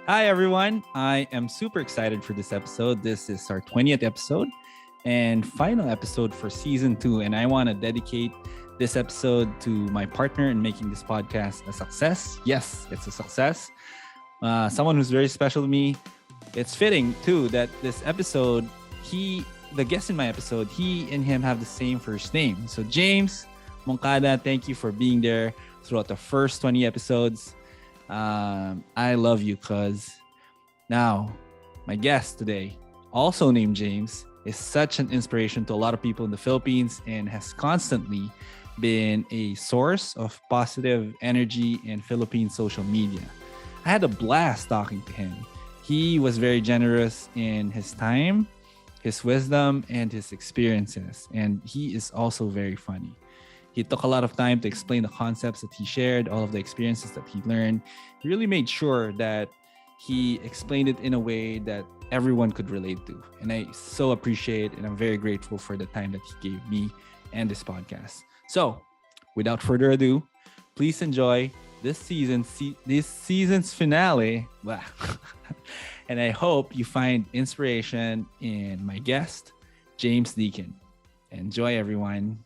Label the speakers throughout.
Speaker 1: Hi, everyone. I am super excited for this episode. This is our 20th episode and final episode for season 2. And I want to dedicate this episode to my partner in making this podcast a success. Yes, it's a success. Someone who's very special to me. It's fitting, too, that this episode, the guest in my episode, he and him have the same first name. So, James Moncada, thank you for being there throughout the first 20 episodes. I love you, cuz. Now, my guest today, also named James, is such an inspiration to a lot of people in the Philippines and has constantly been a source of positive energy in Philippine social media. I had a blast talking to him. He was very generous in his time, his wisdom, and his experiences, and he is also very funny. He took a lot of time to explain the concepts that he shared, all of the experiences that he learned. He really made sure that he explained it in a way that everyone could relate to. And I so appreciate and I'm very grateful for the time that he gave me and this podcast. So, without further ado, please enjoy this season's finale. And I hope you find inspiration in my guest, James Deakin. Enjoy, everyone.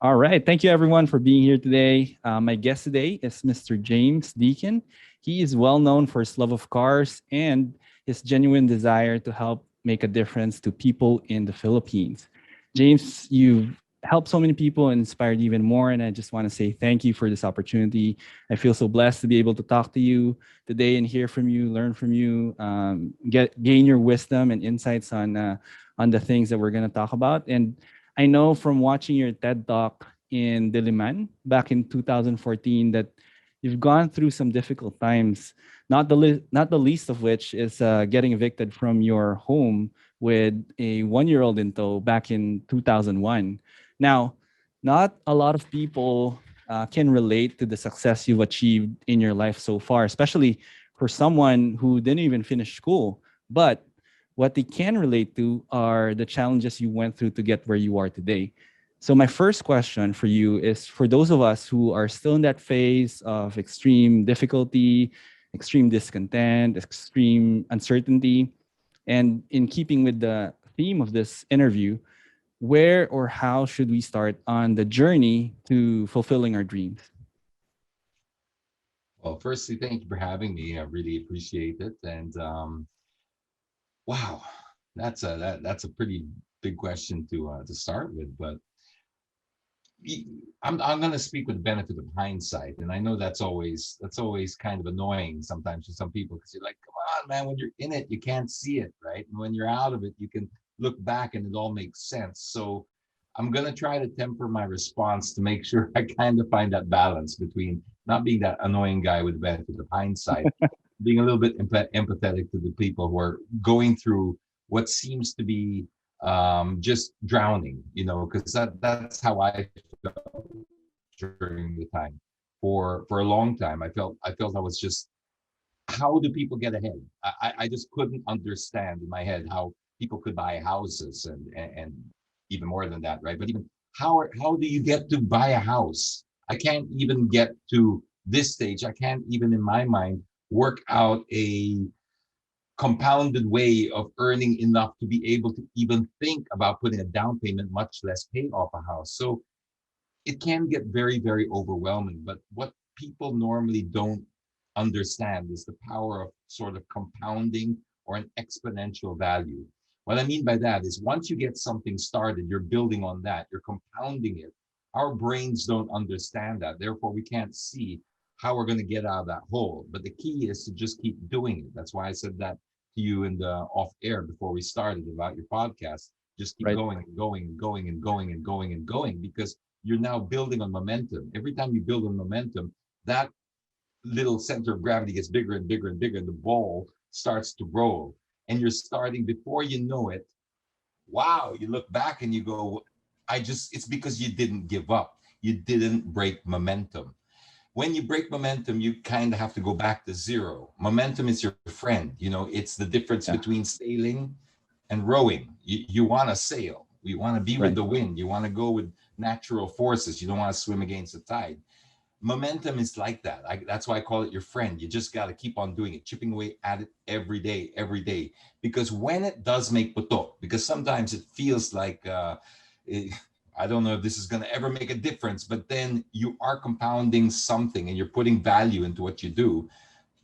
Speaker 1: All right. Thank you, everyone, for being here today. My guest today is Mr. James Deakin. He is well known for his love of cars and his genuine desire to help make a difference to people in the Philippines. James, you've helped so many people and inspired even more. And I just want to say thank you for this opportunity. I feel so blessed to be able to talk to you today and hear from you, learn from you, gain your wisdom and insights on the things that we're going to talk about. And I know from watching your TED Talk in Diliman back in 2014 that you've gone through some difficult times. Not the least of which is getting evicted from your home with a 1-year-old in tow back in 2001. Now, not a lot of people can relate to the success you've achieved in your life so far, especially for someone who didn't even finish school. But what they can relate to are the challenges you went through to get where you are today. So my first question for you is for those of us who are still in that phase of extreme difficulty, extreme discontent, extreme uncertainty, and in keeping with the theme of this interview, where or how should we start on the journey to fulfilling our dreams?
Speaker 2: Well, firstly, thank you for having me. I really appreciate it. And wow, that's a pretty big question to start with. But y- I'm going to speak with the benefit of hindsight, and I know that's always kind of annoying sometimes for some people because you're like, come on, man, when you're in it, you can't see it, right? And when you're out of it, you can look back and it all makes sense. So I'm going to try to temper my response to make sure I kind of find that balance between not being that annoying guy with the benefit of hindsight, being a little bit empathetic to the people who are going through what seems to be just drowning, because that's how I felt during the time. For a long time, I felt I was just, how do people get ahead? I just couldn't understand in my head how people could buy houses and even more than that, right? But even how do you get to buy a house? I can't even get to this stage. I can't even in my mind work out a compounded way of earning enough to be able to even think about putting a down payment, much less pay off a house. So it can get very, very overwhelming. But what people normally don't understand is the power of sort of compounding or an exponential value. What I mean by that is once you get something started, you're building on that, you're compounding it. Our brains don't understand that. Therefore, we can't see how we're going to get out of that hole. But the key is to just keep doing it. That's why I said that to you in the off air before we started about your podcast. Just keep
Speaker 1: Right.
Speaker 2: going and going and going and going and going and going because you're now building on momentum. Every time you build on momentum, that little center of gravity gets bigger and bigger and bigger, and the ball starts to roll. And you're starting before you know it. Wow, you look back and you go, it's because you didn't give up. You didn't break momentum. When you break momentum, you kind of have to go back to zero. Momentum is your friend. It's the difference
Speaker 1: Yeah.
Speaker 2: between sailing and rowing. You want to sail. You want to be with
Speaker 1: Right.
Speaker 2: the wind. You want to go with natural forces. You don't want to swim against the tide. momentum is like that. That's why I call it your friend. You just got to keep on doing it, chipping away at it every day. Because when it does make puto, because sometimes it feels like, it, I don't know if this is going to ever make a difference, but then you are compounding something and you're putting value into what you do.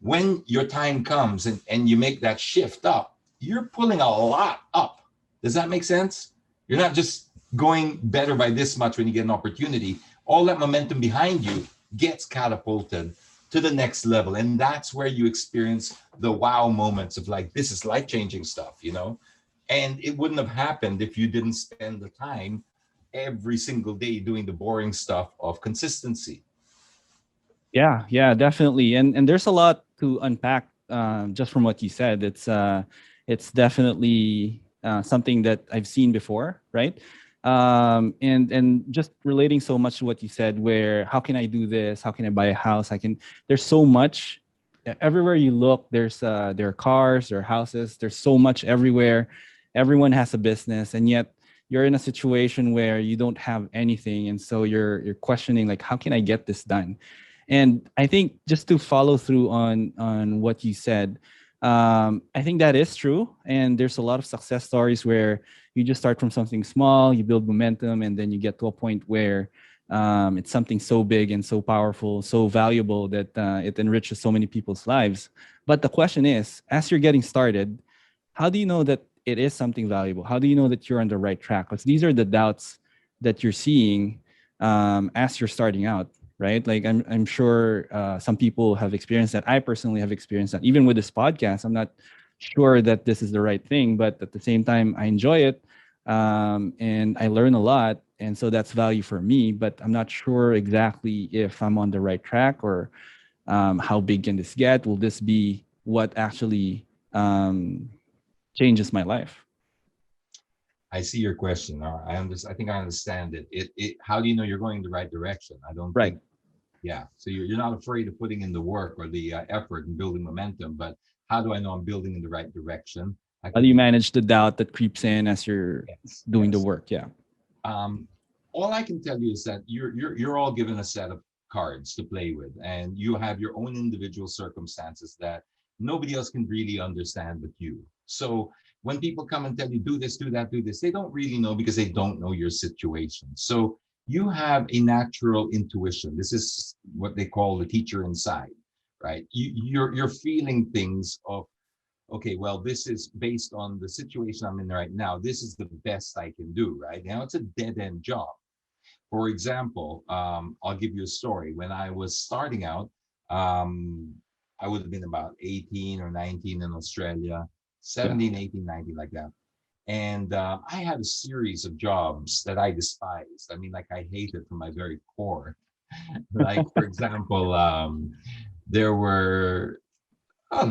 Speaker 2: When your time comes and you make that shift up, you're pulling a lot up. Does that make sense? You're not just going better by this much when you get an opportunity. All that momentum behind you gets catapulted to the next level. And that's where you experience the wow moments of like, this is life changing stuff, you know? And it wouldn't have happened if you didn't spend the time every single day doing the boring stuff of consistency.
Speaker 1: Yeah, yeah, definitely. And there's a lot to unpack just from what you said. It's definitely something that I've seen before, right? And just relating so much to what you said, where how can I do this? How can I buy a house? I can. There's so much everywhere you look. There are cars, there are houses. There's so much everywhere. Everyone has a business, and yet you're in a situation where you don't have anything, and so you're questioning like, how can I get this done? And I think just to follow through on what you said, I think that is true. And there's a lot of success stories where you just start from something small, you build momentum, and then you get to a point where it's something so big and so powerful, so valuable that it enriches so many people's lives. But the question is, as you're getting started, how do you know that it is something valuable? How do you know that you're on the right track? Because these are the doubts that you're seeing as you're starting out, right? Like I'm sure some people have experienced that. I personally have experienced that. Even with this podcast, I'm not sure that this is the right thing, but at the same time, I enjoy it and I learn a lot, and so that's value for me. But I'm not sure exactly if I'm on the right track or how big can this get? Will this be what actually changes my life?
Speaker 2: I see your question. I understand. I think I understand it. How do you know you're going in the right direction? I don't
Speaker 1: Right.
Speaker 2: think. Yeah. So you're not afraid of putting in the work or the effort and building momentum. But how do I know I'm building in the right direction? I
Speaker 1: How do
Speaker 2: could
Speaker 1: you
Speaker 2: be.
Speaker 1: manage the doubt that creeps in as you're
Speaker 2: Yes.
Speaker 1: doing the
Speaker 2: Yes.
Speaker 1: work? Yeah.
Speaker 2: Um, all I can tell you is that you're all given a set of cards to play with, and you have your own individual circumstances that nobody else can really understand but you. So when people come and tell you do this, do that, do this, they don't really know because they don't know your situation. So you have a natural intuition. This is what they call the teacher inside, right? You're feeling things of, okay, well, this is based on the situation I'm in right now. This is the best I can do, right? Now it's a dead end job. For example, I'll give you a story. When I was starting out, um, I would have been about 18 or 19 in Australia,
Speaker 1: Yeah.
Speaker 2: 17, 18, 19, like that. And I had a series of jobs that I despised. I mean, like I hated from my very core. Like, for example, there were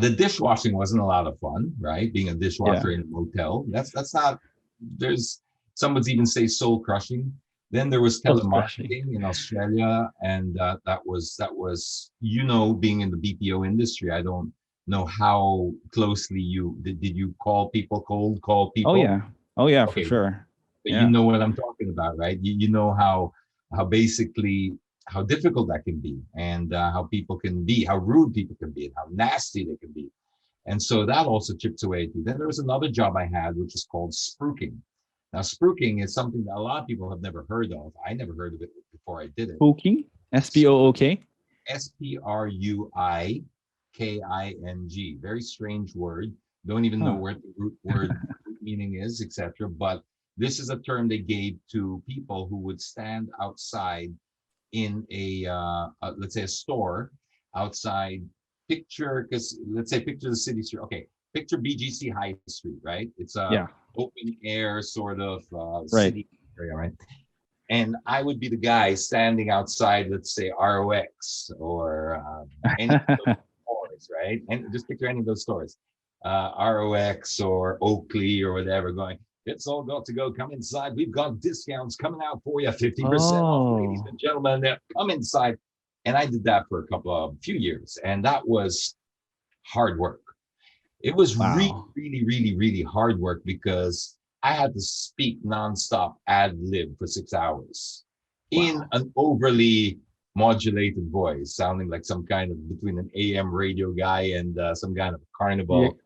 Speaker 2: the dishwashing wasn't a lot of fun, right? Being a
Speaker 1: Yeah.
Speaker 2: dishwasher in a motel. That's not there's some would even say soul crushing. Then there was
Speaker 1: Soul crushing.
Speaker 2: telemarketing in Australia, and that was being in the BPO industry. I don't know how closely did you call people, cold call
Speaker 1: Oh
Speaker 2: people?
Speaker 1: yeah. Oh yeah, for
Speaker 2: Okay,
Speaker 1: sure.
Speaker 2: but you
Speaker 1: Yeah.
Speaker 2: know what I'm talking about, right? You know how basically how difficult that can be, and how people can be, how rude people can be, and how nasty they can be. And so that also chips away at you. Then there was another job I had, which is called spruiking. Now, spruiking is something that a lot of people have never heard of. I never heard of it before I did it.
Speaker 1: Spooking. SPOOK.
Speaker 2: Spruiking. Very strange word. Don't even know
Speaker 1: Huh.
Speaker 2: where the root word meaning is, etc. But this is a term they gave to people who would stand outside in let's say a store outside. Picture, because let's say picture the city street. Okay, picture BGC High Street, right? It's a
Speaker 1: Yeah.
Speaker 2: open air sort of
Speaker 1: Right.
Speaker 2: city area, right? And I would be the guy standing outside, let's say ROX or any of those stores, right? And just picture any of those stores, ROX or Oakley or whatever, going, it's all got to go. Come inside. We've got discounts coming out for you, 50% off, ladies
Speaker 1: Oh.
Speaker 2: and gentlemen. Come inside. And I did that for a few years, and that was hard work. It was really,
Speaker 1: Wow.
Speaker 2: really, really, really hard work because I had to speak nonstop ad lib for 6 hours in
Speaker 1: Wow.
Speaker 2: an overly modulated voice, sounding like some kind of between an AM radio guy and some kind of
Speaker 1: You
Speaker 2: carnival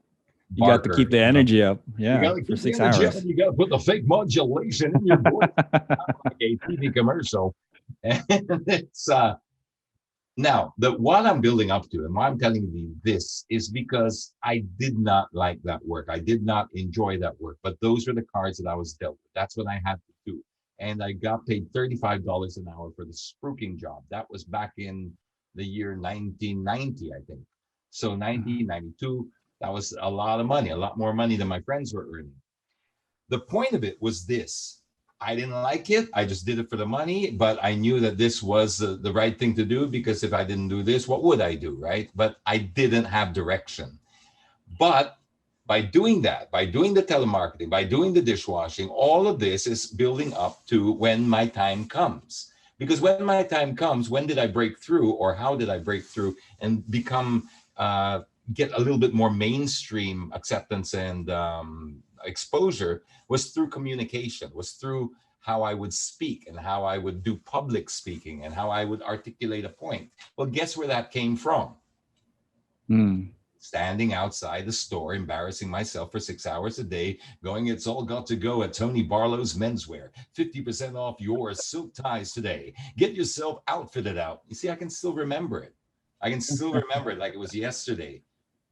Speaker 1: you got to keep
Speaker 2: barker.
Speaker 1: the energy up.
Speaker 2: You
Speaker 1: Yeah,
Speaker 2: got to
Speaker 1: for
Speaker 2: keep the
Speaker 1: six
Speaker 2: energy up,
Speaker 1: hours.
Speaker 2: and you got to put the fake modulation in your voice, like a TV commercial. And it's now the what I'm building up to, and why I'm telling you this is because I did not like that work. I did not enjoy that work, but those were the cards that I was dealt with. That's what I had to do. And I got paid $35 an hour for the spruiking job. That was back in the year 1990, I think. So
Speaker 1: Uh,
Speaker 2: 1992, that was a lot of money, a lot more money than my friends were earning. The point of it was this: I didn't like it. I just did it for the money, but I knew that this was the right thing to do, because if I didn't do this, what would I do? Right. But I didn't have direction. But by doing that, by doing the telemarketing, by doing the dishwashing, all of this is building up to when my time comes. Because when my time comes, when did I break through, or how did I break through and become, uh, get a little bit more mainstream acceptance and exposure, was through communication, was through how I would speak and how I would do public speaking and how I would articulate a point. Well, guess where that came from?
Speaker 1: mm.
Speaker 2: Standing outside the store, embarrassing myself for 6 hours a day, going, "It's all got to go at Tony Barlow's Menswear. 50% off your silk ties today. Get yourself outfitted out." You see, I can still remember it. I can still remember it like it was yesterday.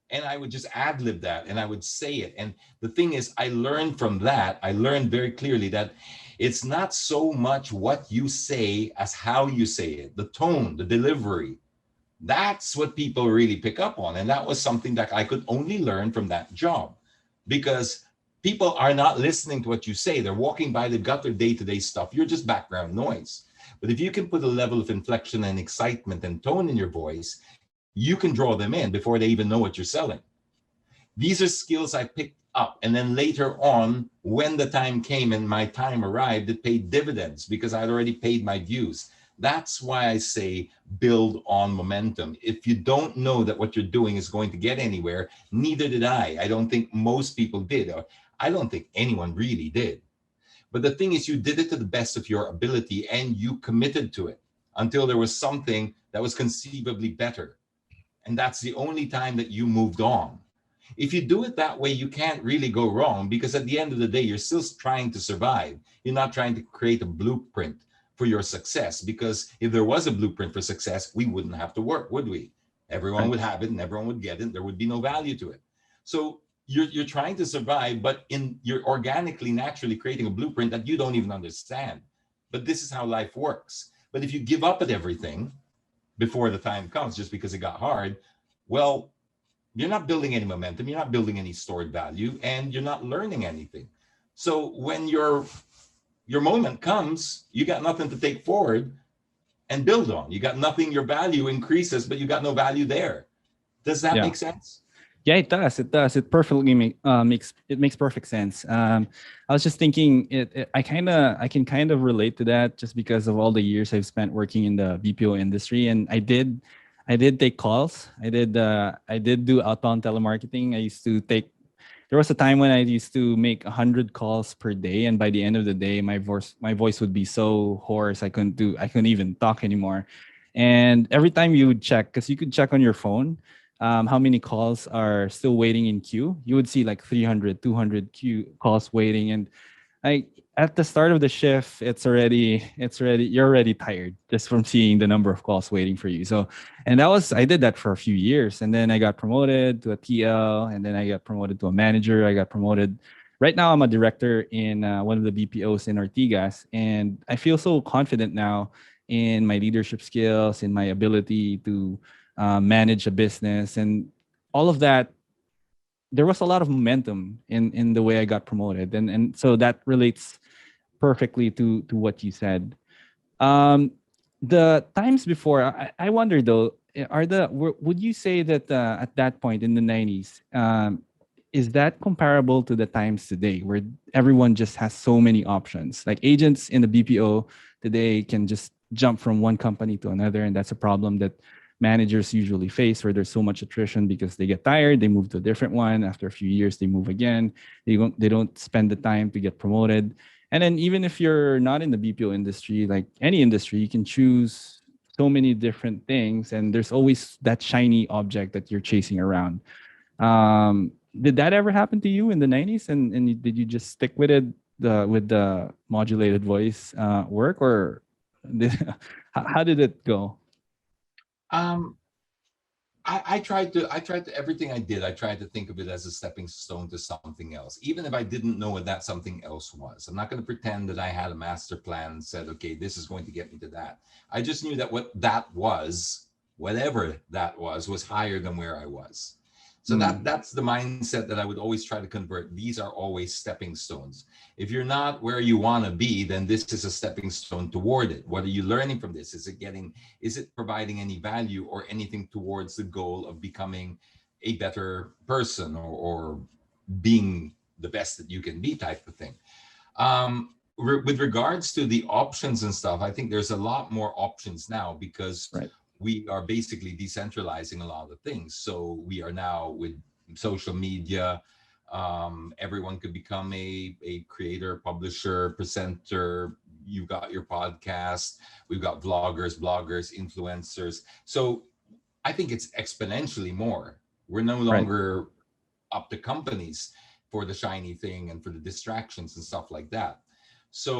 Speaker 2: And I would just ad lib that and I would say it. And the thing is, I learned from that. I learned very clearly that it's not so much what you say as how you say it, the tone, the delivery. That's what people really pick up on. And that was something that I could only learn from that job, because people are not listening to what you say. They're walking by the gutter day to day stuff. You're just background noise. But if you can put a level of inflection and excitement and tone in your voice, you can draw them in before they even know what you're selling. These are skills I picked up. And then later on, when the time came and my time arrived, it paid dividends because I'd already paid my dues. That's why I say build on momentum. If you don't know that what you're doing is going to get anywhere, neither did I. I don't think most people did. Or I don't think anyone really did. But the thing is, you did it to the best of your ability and you committed to it until there was something that was conceivably better. And that's the only time that you moved on. If you do it that way, you can't really go wrong, because at the end of the day, you're still trying to survive. You're not trying to create a blueprint for your success, because if there was a blueprint for success, we wouldn't have to work, would we? Everyone
Speaker 1: Right.
Speaker 2: would have it and everyone would get it. There would be no value to it. So you're trying to survive, but you're organically, naturally creating a blueprint that you don't even understand. But this is how life works. But if you give up at everything before the time comes just because it got hard, well, you're not building any momentum, you're not building any stored value, and you're not learning anything. So when your moment comes, you got nothing to take forward and build on. You got nothing, your value increases, but you got no value there. Does that
Speaker 1: Yeah.
Speaker 2: make sense?
Speaker 1: Yeah, it does. It does. It perfectly makes perfect sense. I was just thinking, I can kind of relate to that just because of all the years I've spent working in the BPO industry, and I did take calls. I did do outbound telemarketing. I used to take. There was a time when I used to make 100 calls per day, and by the end of the day, my voice would be so hoarse I couldn't even talk anymore. And every time you would check, because you could check on your phone how many calls are still waiting in queue, you would see like 300, 200 queue calls waiting. And I, at the start of the shift, you're already tired just from seeing the number of calls waiting for you. So, and I did that for a few years. And then I got promoted to a TL, and then I got promoted to a manager. I got promoted. Right now, I'm a director in one of the BPOs in Ortigas. And I feel so confident now in my leadership skills, in my ability to manage a business, and all of that. There was a lot of momentum in the way I got promoted, and so that relates perfectly to what you said. Um, the times before, I wonder though, would you say that at that point in the 90s, is that comparable to the times today where everyone just has so many options? Like agents in the BPO today can just jump from one company to another, and that's a problem that managers usually face where there's so much attrition because they get tired, they move to a different one. After a few years, they move again. They don't spend the time to get promoted. And then even if you're not in the BPO industry, like any industry, you can choose so many different things, and there's always that shiny object that you're chasing around. Did that ever happen to you in the 90s? Did you just stick with it, with the modulated voice work, or did, how did it go?
Speaker 2: Um, I tried to everything I did. I tried to think of it as a stepping stone to something else, even if I didn't know what that something else was. I'm not going to pretend that I had a master plan and said, okay, this is going to get me to that. I just knew that what that was, whatever that was higher than where I was. So
Speaker 1: Mm,
Speaker 2: that's the mindset that I would always try to convert. These are always stepping stones. If you're not where you want to be, then this is a stepping stone toward it. What are you learning from this? Is it providing any value or anything towards the goal of becoming a better person, or being the best that you can be, type of thing? With regards to the options and stuff, I think there's a lot more options now because
Speaker 1: right.
Speaker 2: we are basically decentralizing a lot of things. So we are now with social media. Everyone could become a creator, publisher, presenter. You've got your podcast. We've got vloggers, bloggers, influencers. So I think it's exponentially more. We're no
Speaker 1: Right.
Speaker 2: longer up to companies for the shiny thing and for the distractions and stuff like that. So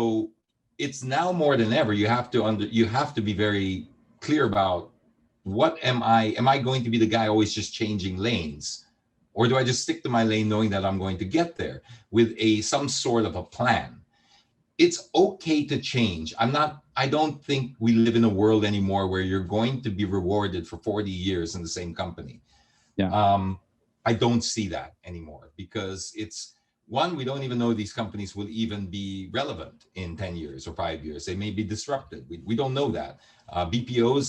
Speaker 2: it's now more than ever. You have to be very clear about, what am I? Am I going to be the guy always just changing lanes? Or do I just stick to my lane knowing that I'm going to get there with some sort of a plan? It's okay to change. I don't think we live in a world anymore where you're going to be rewarded for 40 years in the same company.
Speaker 1: Yeah.
Speaker 2: um, I don't see that anymore, because it's one, we don't even know these companies will even be relevant in 10 years or 5 years. They may be disrupted. We don't know that. BPOs,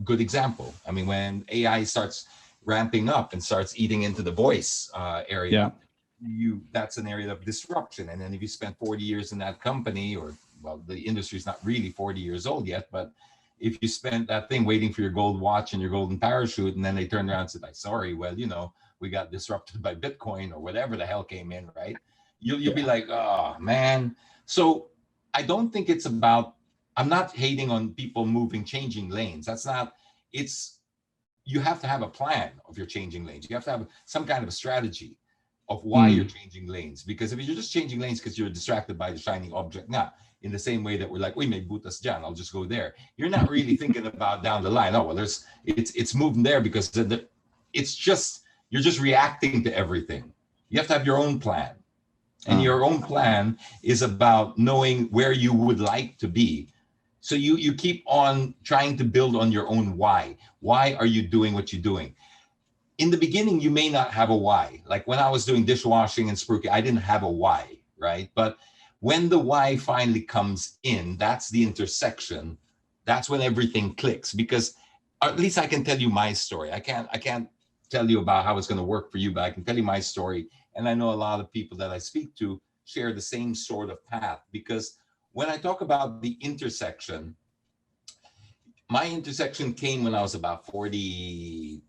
Speaker 2: good example. I mean, when AI starts ramping up and starts eating into the voice
Speaker 1: Yeah.
Speaker 2: area, that's an area of disruption. And then if you spend 40 years in that company, or, well, the industry is not really 40 years old yet, but if you spent that thing waiting for your gold watch and your golden parachute, and then they turned around and said, like, sorry, well, we got disrupted by Bitcoin or whatever the hell came in, right? You'll be
Speaker 1: Yeah.
Speaker 2: like, oh man. So I don't think it's about, I'm not hating on people moving, changing lanes. That's not, it's, you have to have a plan of your changing lanes. You have to have some kind of a strategy of why you're
Speaker 1: Mm,
Speaker 2: changing lanes. Because if you're just changing lanes because you're distracted by the shiny object, now, in the same way that we're like, we may boot us Jan, I'll just go there. You're not really thinking about down the line. Oh, well, it's moving there because it's just, you're just reacting to everything. You have to have your own plan. And
Speaker 1: uh,
Speaker 2: your own plan is about knowing where you would like to be. So you keep on trying to build on your own why. Why are you doing what you're doing? In the beginning, you may not have a why. Like when I was doing dishwashing and Spooky, I didn't have a why, right? But when the why finally comes in, that's the intersection. That's when everything clicks, because at least I can tell you my story. I can't tell you about how it's going to work for you, but I can tell you my story. And I know a lot of people that I speak to share the same sort of path, because when I talk about the intersection, my intersection came when I was about 40,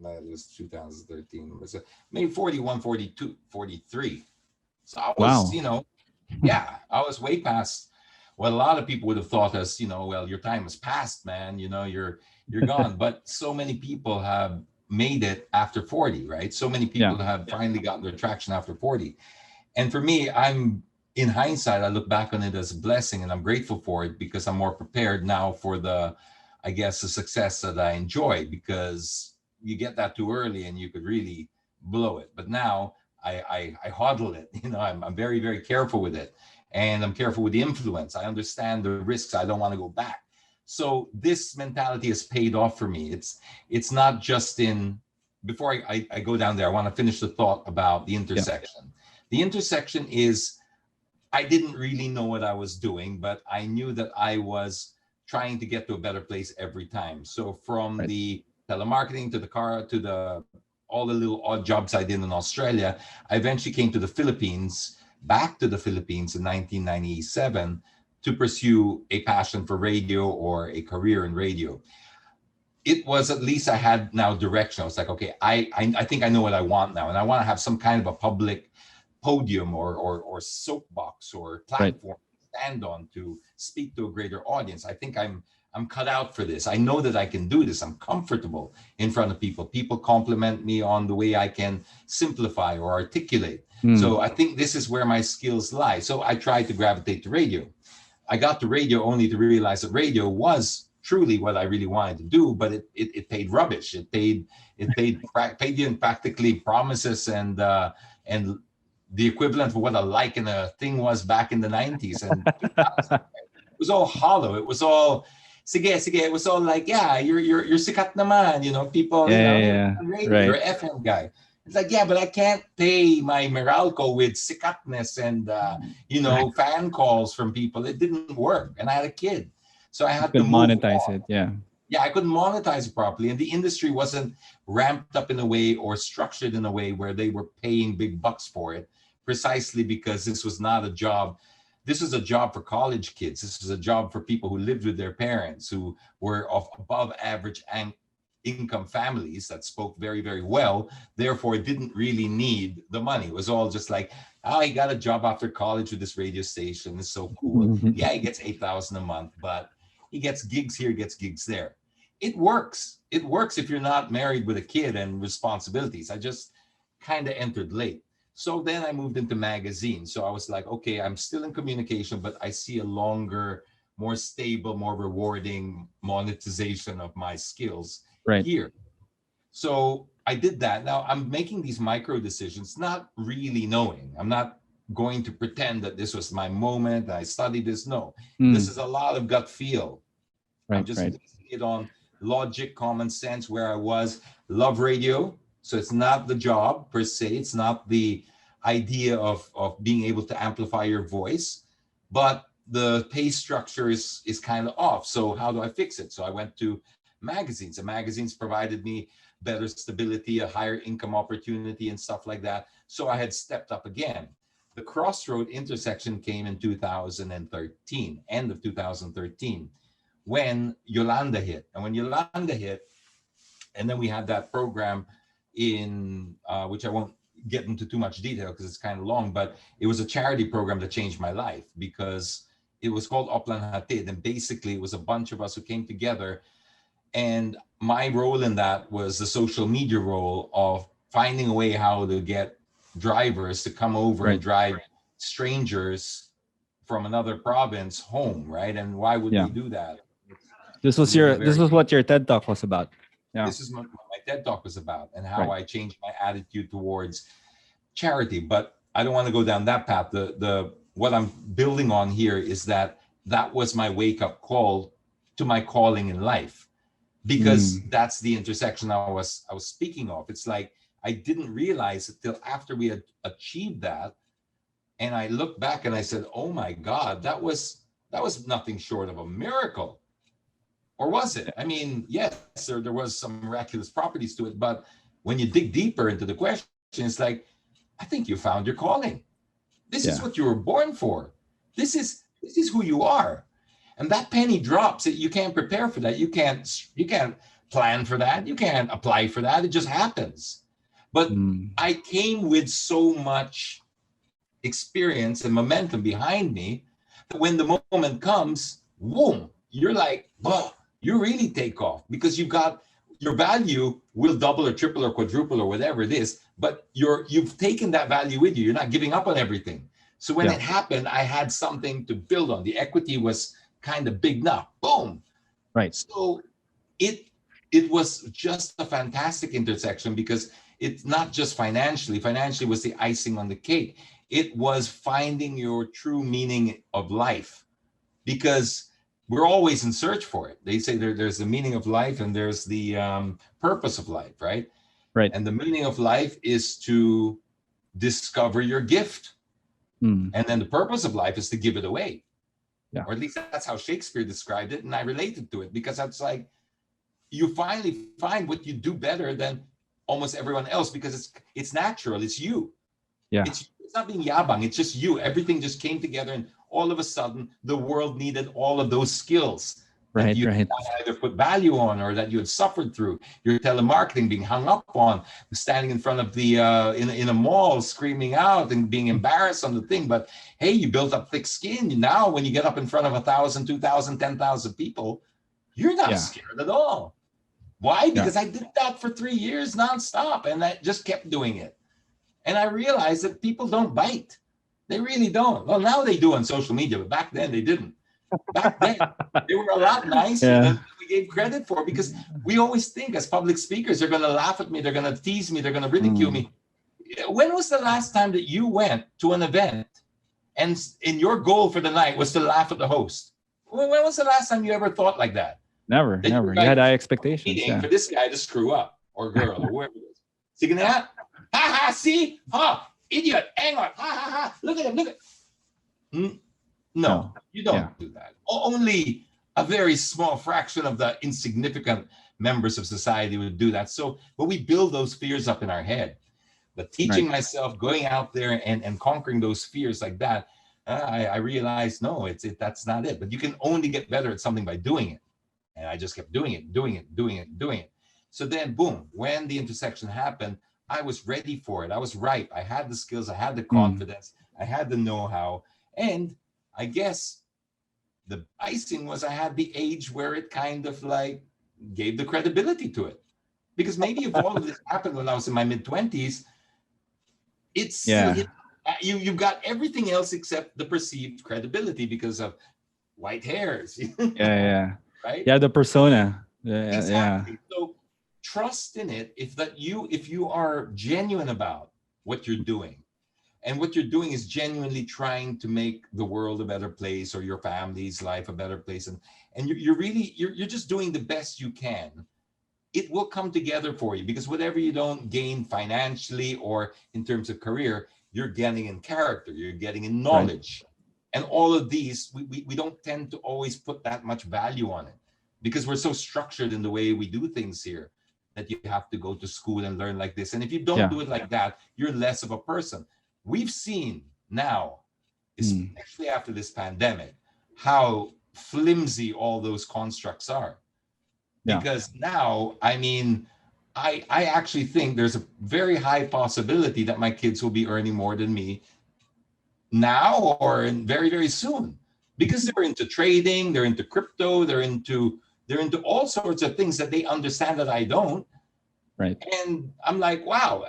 Speaker 2: that was 2013, was maybe 41, 42, 43. So I was,
Speaker 1: wow.
Speaker 2: yeah, I was way past what a lot of people would have thought as, well, your time has passed, man, you're gone. But so many people have made it after 40, right? So many
Speaker 1: Yeah.
Speaker 2: people have finally gotten their traction after 40. And for me, in hindsight, I look back on it as a blessing, and I'm grateful for it, because I'm more prepared now for I guess, the success that I enjoy, because you get that too early and you could really blow it. But now I hodl it. I'm very, very careful with it, and I'm careful with the influence. I understand the risks. I don't want to go back. So this mentality has paid off for me. It's not just in, before I go down there, I want to finish the thought about the
Speaker 1: Yeah.
Speaker 2: intersection. The intersection is, I didn't really know what I was doing, but I knew that I was trying to get to a better place every time. So from
Speaker 1: Right.
Speaker 2: the telemarketing to the car to the all the little odd jobs I did in Australia, I eventually came to the Philippines, back to the Philippines in 1997, to pursue a passion for radio, or a career in radio. It was, at least I had now direction. I was like, okay, I think I know what I want now, and I want to have some kind of a public podium, or soapbox, or
Speaker 1: Right.
Speaker 2: platform stand on to speak to a greater audience. I think I'm cut out for this. I know that I can do this. I'm comfortable in front of people. People compliment me on the way I can simplify or articulate.
Speaker 1: Mm.
Speaker 2: So I think this is where my skills lie. So I tried to gravitate to radio. I got to radio only to realize that radio was truly what I really wanted to do, but it paid rubbish. It paid you in practically promises and the equivalent of what a like in a thing was back in the 90s and 2000. It was all hollow. It was all sige, sige. It was all like, yeah, you're sikat naman, people,
Speaker 1: Yeah,
Speaker 2: you're
Speaker 1: yeah,
Speaker 2: on
Speaker 1: yeah.
Speaker 2: radio, you're
Speaker 1: Right.
Speaker 2: an FM guy. It's like, yeah, but I can't pay my Meralco with sikatness and
Speaker 1: Right.
Speaker 2: fan calls from people. It didn't work, and I had a kid, so I
Speaker 1: You
Speaker 2: had to
Speaker 1: could
Speaker 2: move
Speaker 1: monetize
Speaker 2: on.
Speaker 1: it. Yeah.
Speaker 2: Yeah, I couldn't monetize it properly, and the industry wasn't ramped up in a way or structured in a way where they were paying big bucks for it, precisely because this was not a job. This was a job for college kids. This was a job for people who lived with their parents, who were of above average income families that spoke very, very well, therefore didn't really need the money. It was all just like, oh, he got a job after college with this radio station. It's so cool. Yeah, he gets 8,000 a month, but he gets gigs here, gets gigs there. It works. It works if you're not married with a kid and responsibilities. I just kind of entered late. So then I moved into magazines. So I was like, okay, I'm still in communication, but I see a longer, more stable, more rewarding monetization of my skills
Speaker 1: Right.
Speaker 2: here. So I did that. Now I'm making these micro decisions, not really knowing. I'm not going to pretend that this was my moment. I studied this. No, this
Speaker 1: Mm.
Speaker 2: is a lot of gut feel. I'm
Speaker 1: Right.
Speaker 2: just
Speaker 1: Right.
Speaker 2: basing it on logic, common sense, where I was. Love radio. So it's not the job per se. It's not the idea of being able to amplify your voice, but the pay structure is kind of off. So how do I fix it? So I went to magazines. The magazines provided me better stability, a higher income opportunity, and stuff like that. So I had stepped up again. The crossroad intersection came in 2013, end of 2013, when Yolanda hit. And when Yolanda hit, and then we had that program in which I won't get into too much detail because it's kind of long, but it was a charity program that changed my life because it was called Oplan Hatid. And basically it was a bunch of us who came together. And my role in that was the social media role of finding a way how to get drivers to come over and
Speaker 1: Right.
Speaker 2: drive strangers from another province home, right? And why would
Speaker 1: Yeah.
Speaker 2: we do that?
Speaker 1: This
Speaker 2: It was a
Speaker 1: this
Speaker 2: very
Speaker 1: was what your TED talk was about. Yeah.
Speaker 2: this is what my TED talk was about and how
Speaker 1: Right.
Speaker 2: I changed my attitude towards charity. But I don't want to go down that path. The what I'm building on here is that was my wake up call to my calling in life, because
Speaker 1: Mm.
Speaker 2: that's the intersection I was speaking of. It's like I didn't realize it till after we had achieved that, and I looked back and I said, "Oh my God, that was nothing short of a miracle." Or was it? I mean, yes, there was some miraculous properties to it, but when you dig deeper into the question, it's like, I think you found your calling. This is
Speaker 1: Yeah.
Speaker 2: what you were born for. This is who you are. And that penny drops. You can't prepare for that. You can't plan for that. You can't apply for that. It just happens. But
Speaker 1: Mm.
Speaker 2: I came with so much experience and momentum behind me that when the moment comes, boom, you're like, oh, you really take off because you've got your value will double or triple or quadruple or whatever it is, but you've taken that value with you. You're not giving up on everything. So when
Speaker 1: Yeah.
Speaker 2: it happened, I had something to build on. The equity was kind of big now. Boom.
Speaker 1: Right.
Speaker 2: So it it was just a fantastic intersection because it's not just financially. Financially was the icing on the cake. It was finding your true meaning of life, because we're always in search for it. They say there's the meaning of life and there's the purpose of life, right?
Speaker 1: Right.
Speaker 2: And the meaning of life is to discover your gift.
Speaker 1: Mm.
Speaker 2: And then the purpose of life is to give it away.
Speaker 1: Yeah.
Speaker 2: Or at least that's how Shakespeare described it. And I related to it because that's like, you finally find what you do better than almost everyone else because it's natural. It's you.
Speaker 1: Yeah.
Speaker 2: It's not being yabang. It's just you. Everything just came together, and all of a sudden, the world needed all of those skills that
Speaker 1: Right,
Speaker 2: you
Speaker 1: right.
Speaker 2: either put value on or that you had suffered through. Your telemarketing being hung up on, standing in front of the in a mall screaming out and being embarrassed on the thing. But hey, you built up thick skin. Now when you get up in front of 1,000, 2,000, 10,000 people, you're not
Speaker 1: Yeah,
Speaker 2: scared at all. Why?
Speaker 1: yeah.
Speaker 2: Because I did that for 3 years nonstop, and I just kept doing it. And I realized that people don't bite. They really don't. Well, now they do on social media, but back then they didn't. Back then, they were a lot nicer
Speaker 1: Yeah.
Speaker 2: than we gave credit for, because we always think as public speakers, they're going to laugh at me, they're going to tease me, they're going to ridicule
Speaker 1: Mm,
Speaker 2: me. When was the last time that you went to an event and in your goal for the night was to laugh at the host? When was the last time you ever thought like that?
Speaker 1: never,
Speaker 2: That you were
Speaker 1: never. You had
Speaker 2: like
Speaker 1: high expectations.
Speaker 2: waiting
Speaker 1: Yeah.
Speaker 2: for this guy to screw up, or girl, or whoever it is. Sige na nga. Ha ha, see? Ha, idiot, hang on. Ha ha ha. Look at him, look at him. No,
Speaker 1: No.
Speaker 2: you don't
Speaker 1: Yeah.
Speaker 2: do that. Only a very small fraction of the insignificant members of society would do that. So, but we build those fears up in our head. But teaching
Speaker 1: Right.
Speaker 2: myself, going out there and conquering those fears like that, I realized, no, that's not it. But you can only get better at something by doing it. And I just kept doing it, doing it, doing it, doing it. So then, boom, when the intersection happened, I was ready for it. I was ripe. I had the skills, I had the
Speaker 1: Mm,
Speaker 2: confidence, I had the know-how. And I guess the icing was I had the age where it kind of like gave the credibility to it. Because maybe if all of this happened when I was in my mid-20s, it's still
Speaker 1: yeah.
Speaker 2: hit. You've got everything else except the perceived credibility because of white hairs,
Speaker 1: Yeah. Yeah.
Speaker 2: right?
Speaker 1: Yeah. The persona. Yeah. Yeah.
Speaker 2: Exactly. So trust in it. If you are genuine about what you're doing, and what you're doing is genuinely trying to make the world a better place or your family's life a better place, and you're just doing the best you can, it will come together for you, because whatever you don't gain financially or in terms of career, you're getting in character, you're getting in
Speaker 1: Right.
Speaker 2: knowledge. And all of these, we don't tend to always put that much value on it, because we're so structured in the way we do things here, that you have to go to school and learn like this. And if you don't
Speaker 1: Yeah.
Speaker 2: do it like that, you're less of a person. We've seen now,
Speaker 1: Mm,
Speaker 2: especially after this pandemic, how flimsy all those constructs are.
Speaker 1: yeah.
Speaker 2: Because now, I mean, I actually think there's a very high possibility that my kids will be earning more than me now or in very, very soon, because they're into trading, they're into crypto, they're into all sorts of things that they understand that I don't.
Speaker 1: Right.
Speaker 2: And I'm like, wow,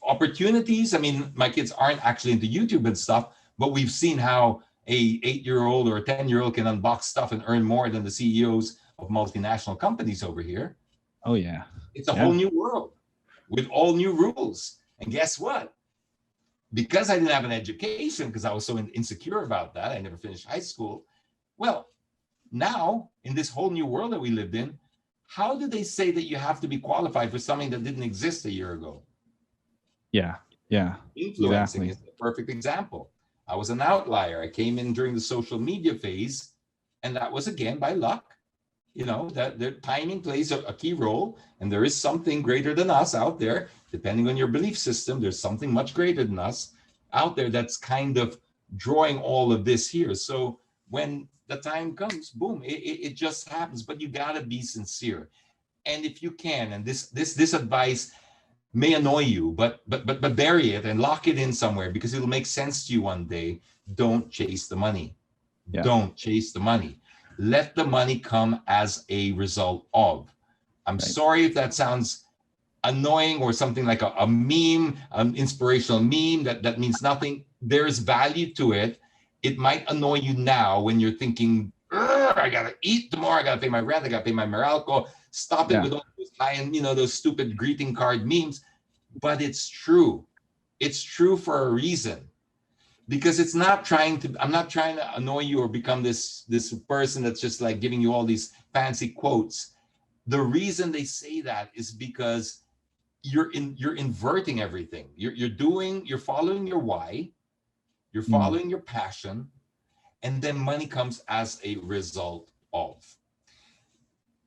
Speaker 2: opportunities. I mean, my kids aren't actually into YouTube and stuff, but we've seen how a 8-year-old or a 10-year-old can unbox stuff and earn more than the CEOs of multinational companies over here.
Speaker 1: Oh yeah.
Speaker 2: It's a whole
Speaker 1: Yeah.
Speaker 2: new world with all new rules. And guess what? Because I didn't have an education, because I was so insecure about that, I never finished high school. Well, now in this whole new world that we lived in, how do they say that you have to be qualified for something that didn't exist a year ago?
Speaker 1: Yeah. Yeah.
Speaker 2: Influencing
Speaker 1: Exactly.
Speaker 2: is the perfect example. I was an outlier. I came in during the social media phase, and that was again by luck. That their timing plays a key role, and there is something greater than us out there. Depending on your belief system, there's something much greater than us out there that's kind of drawing all of this here. So when the time comes, boom, it just happens. But you got to be sincere. And if you can, and this advice may annoy you, but bury it and lock it in somewhere, because it'll make sense to you one day. Don't chase the money.
Speaker 1: Yeah.
Speaker 2: Don't chase the money. Let the money come as a result of. I'm
Speaker 1: Right.
Speaker 2: sorry if that sounds annoying or something like a meme, an inspirational meme that means nothing. There's value to it. It might annoy you now when you're thinking, I gotta eat tomorrow, I gotta pay my rent, I gotta pay my Meralco. Stop it
Speaker 1: Yeah.
Speaker 2: with all those those stupid greeting card memes. But it's true. It's true for a reason, because I'm not trying to annoy you or become this person that's just like giving you all these fancy quotes. The reason they say that is because you're inverting everything. You're following your why, you're
Speaker 1: Mm,
Speaker 2: following your passion, and then money comes as a result of.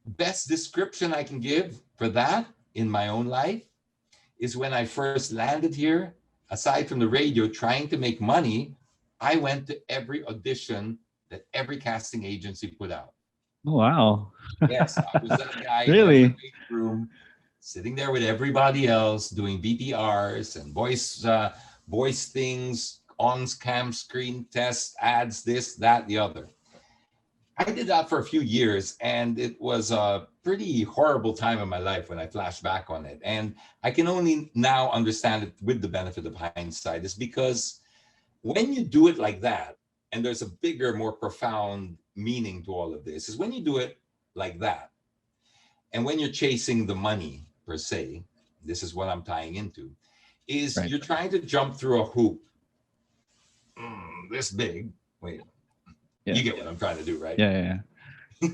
Speaker 2: Best description I can give for that in my own life is when I first landed here, aside from the radio trying to make money, I went to every audition that every casting agency put out.
Speaker 1: Wow.
Speaker 2: Yes, I was that guy in every
Speaker 1: Really?
Speaker 2: waiting room, sitting there with everybody else, doing VTRs and voice things, on cam screen tests, ads, this, that, the other. I did that for a few years, and it was a pretty horrible time in my life when I flash back on it. And I can only now understand it with the benefit of hindsight, is because when you do it like that, and there's a bigger, more profound meaning to all of this, is when you do it like that, and when you're chasing the money per se, this is what I'm tying into, is
Speaker 1: Right.
Speaker 2: you're trying to jump through a hoop this big. Wait,
Speaker 1: Yeah.
Speaker 2: you get what I'm trying to do, right?
Speaker 1: Yeah. Yeah.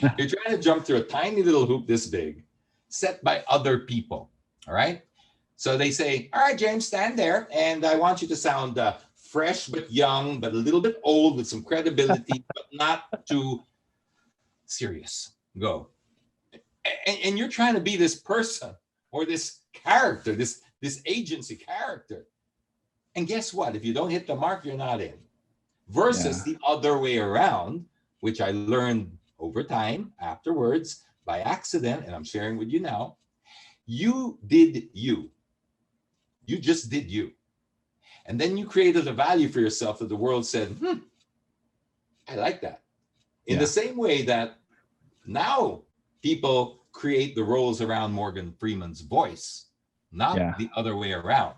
Speaker 1: Yeah.
Speaker 2: You're trying to jump through a tiny little hoop this big, set by other people. All right. So they say, all right, James, stand there. And I want you to sound fresh, but young, but a little bit old with some credibility, but not too serious. Go. And you're trying to be this person or this character, this agency character. And guess what? If you don't hit the mark, you're not in. Versus
Speaker 1: Yeah.
Speaker 2: the other way around, which I learned over time afterwards by accident, and I'm sharing with you now. You did you. You just did you. And then you created a value for yourself that the world said, I like that. In the
Speaker 1: Yeah.
Speaker 2: same way that now people create the roles around Morgan Freeman's voice, not
Speaker 1: Yeah.
Speaker 2: the other way around.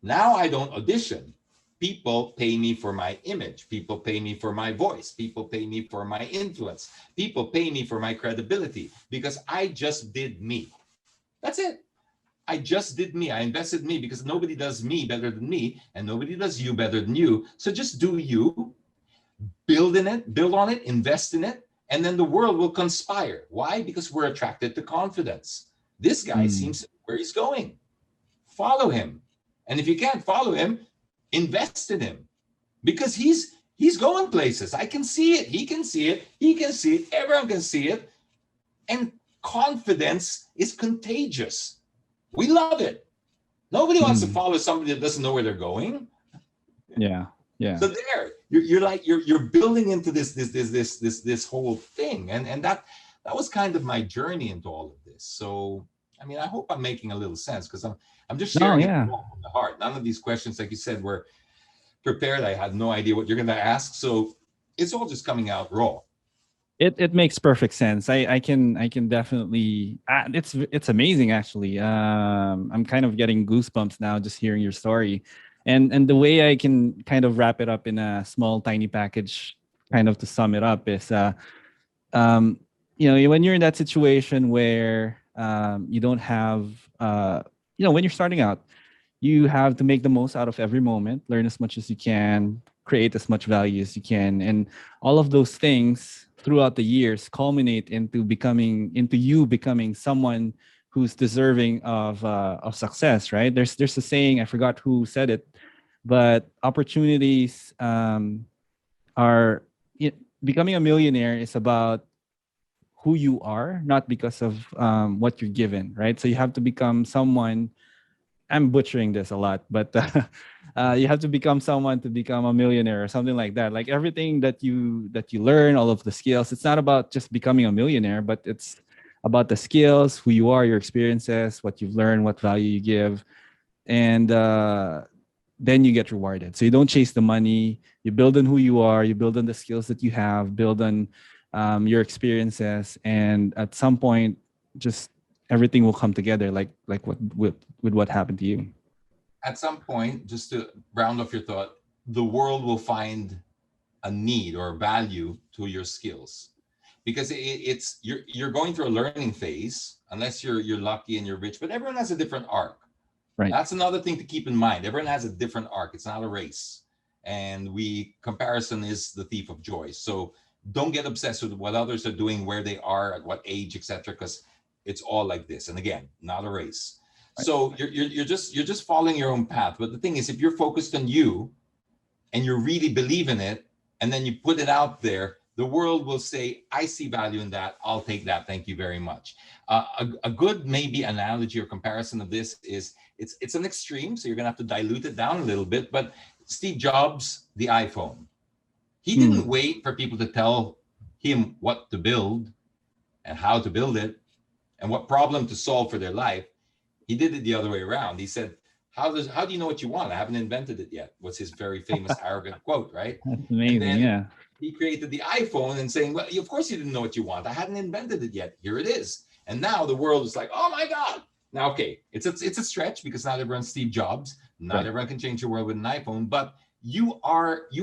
Speaker 2: Now I don't audition. People pay me for my image. People pay me for my voice. People pay me for my influence. People pay me for my credibility because I just did me. That's it. I just did me. I invested me because nobody does me better than me and nobody does you better than you. So just do you, build in it, build on it, invest in it, and then the world will conspire. Why? Because we're attracted to confidence. This guy
Speaker 1: Mm.
Speaker 2: seems where he's going. Follow him. And if you can't follow him, invest in him because he's going places. I can see it. He can see it. He can see it. Everyone can see it. And confidence is contagious. We love it. Nobody wants to
Speaker 1: Mm.
Speaker 2: follow somebody that doesn't know where they're going.
Speaker 1: Yeah. Yeah.
Speaker 2: So there, you're like you're building into this whole thing, and that was kind of my journey into all of this. So I mean, I hope I'm making a little sense because I'm just
Speaker 1: No.
Speaker 2: sharing it
Speaker 1: Yeah.
Speaker 2: from the heart. None of these questions, like you said, were prepared. I had no idea what you're going to ask, so it's all just coming out raw.
Speaker 1: It makes perfect sense. I can definitely. It's amazing actually. I'm kind of getting goosebumps now just hearing your story, and the way I can kind of wrap it up in a small tiny package, kind of to sum it up is um, when you're in that situation where you don't have, when you're starting out, you have to make the most out of every moment, learn as much as you can, create as much value as you can, and all of those things throughout the years culminate into you becoming someone who's deserving of success. Right? There's a saying, I forgot who said it, but opportunities are becoming a millionaire is about who you are, not because of what you're given, right? So you have to become someone. I'm butchering this a lot, but you have to become someone to become a millionaire or something like that. Like everything that you learn, all of the skills. It's not about just becoming a millionaire, but it's about the skills, who you are, your experiences, what you've learned, what value you give, and then you get rewarded. So you don't chase the money. You build on who you are. You build on the skills that you have. Build on your experiences, and at some point, just everything will come together. Like what with what happened to you.
Speaker 2: At some point, just to round off your thought, the world will find a need or a value to your skills because it's you're going through a learning phase unless you're lucky and you're rich, but everyone has a different arc.
Speaker 1: Right.
Speaker 2: That's another thing to keep in mind. Everyone has a different arc. It's not a race, and we comparison is the thief of joy. So don't get obsessed with what others are doing, where they are, at what age, etc., because it's all like this. And again, not a race.
Speaker 1: Right.
Speaker 2: So you're just following your own path. But the thing is, if you're focused on you and you really believe in it, and then you put it out there, the world will say, I see value in that. I'll take that. Thank you very much. A good maybe analogy or comparison of this is it's an extreme, so you're gonna have to dilute it down a little bit. But Steve Jobs, the iPhone. He didn't
Speaker 1: Mm.
Speaker 2: wait for people to tell him what to build and how to build it and what problem to solve for their life. He did it the other way around. He said, how do you know what you want? I haven't invented it yet," was his very famous arrogant quote, right?
Speaker 1: That's
Speaker 2: And
Speaker 1: amazing.
Speaker 2: then
Speaker 1: Yeah.
Speaker 2: he created the iPhone and saying, "Well, of course you didn't know what you want. I hadn't invented it yet. Here it is." And now the world is like, "Oh my God." Now, okay, it's a stretch because not everyone's Steve Jobs. Not
Speaker 1: Right.
Speaker 2: everyone can change the world with an iPhone, but you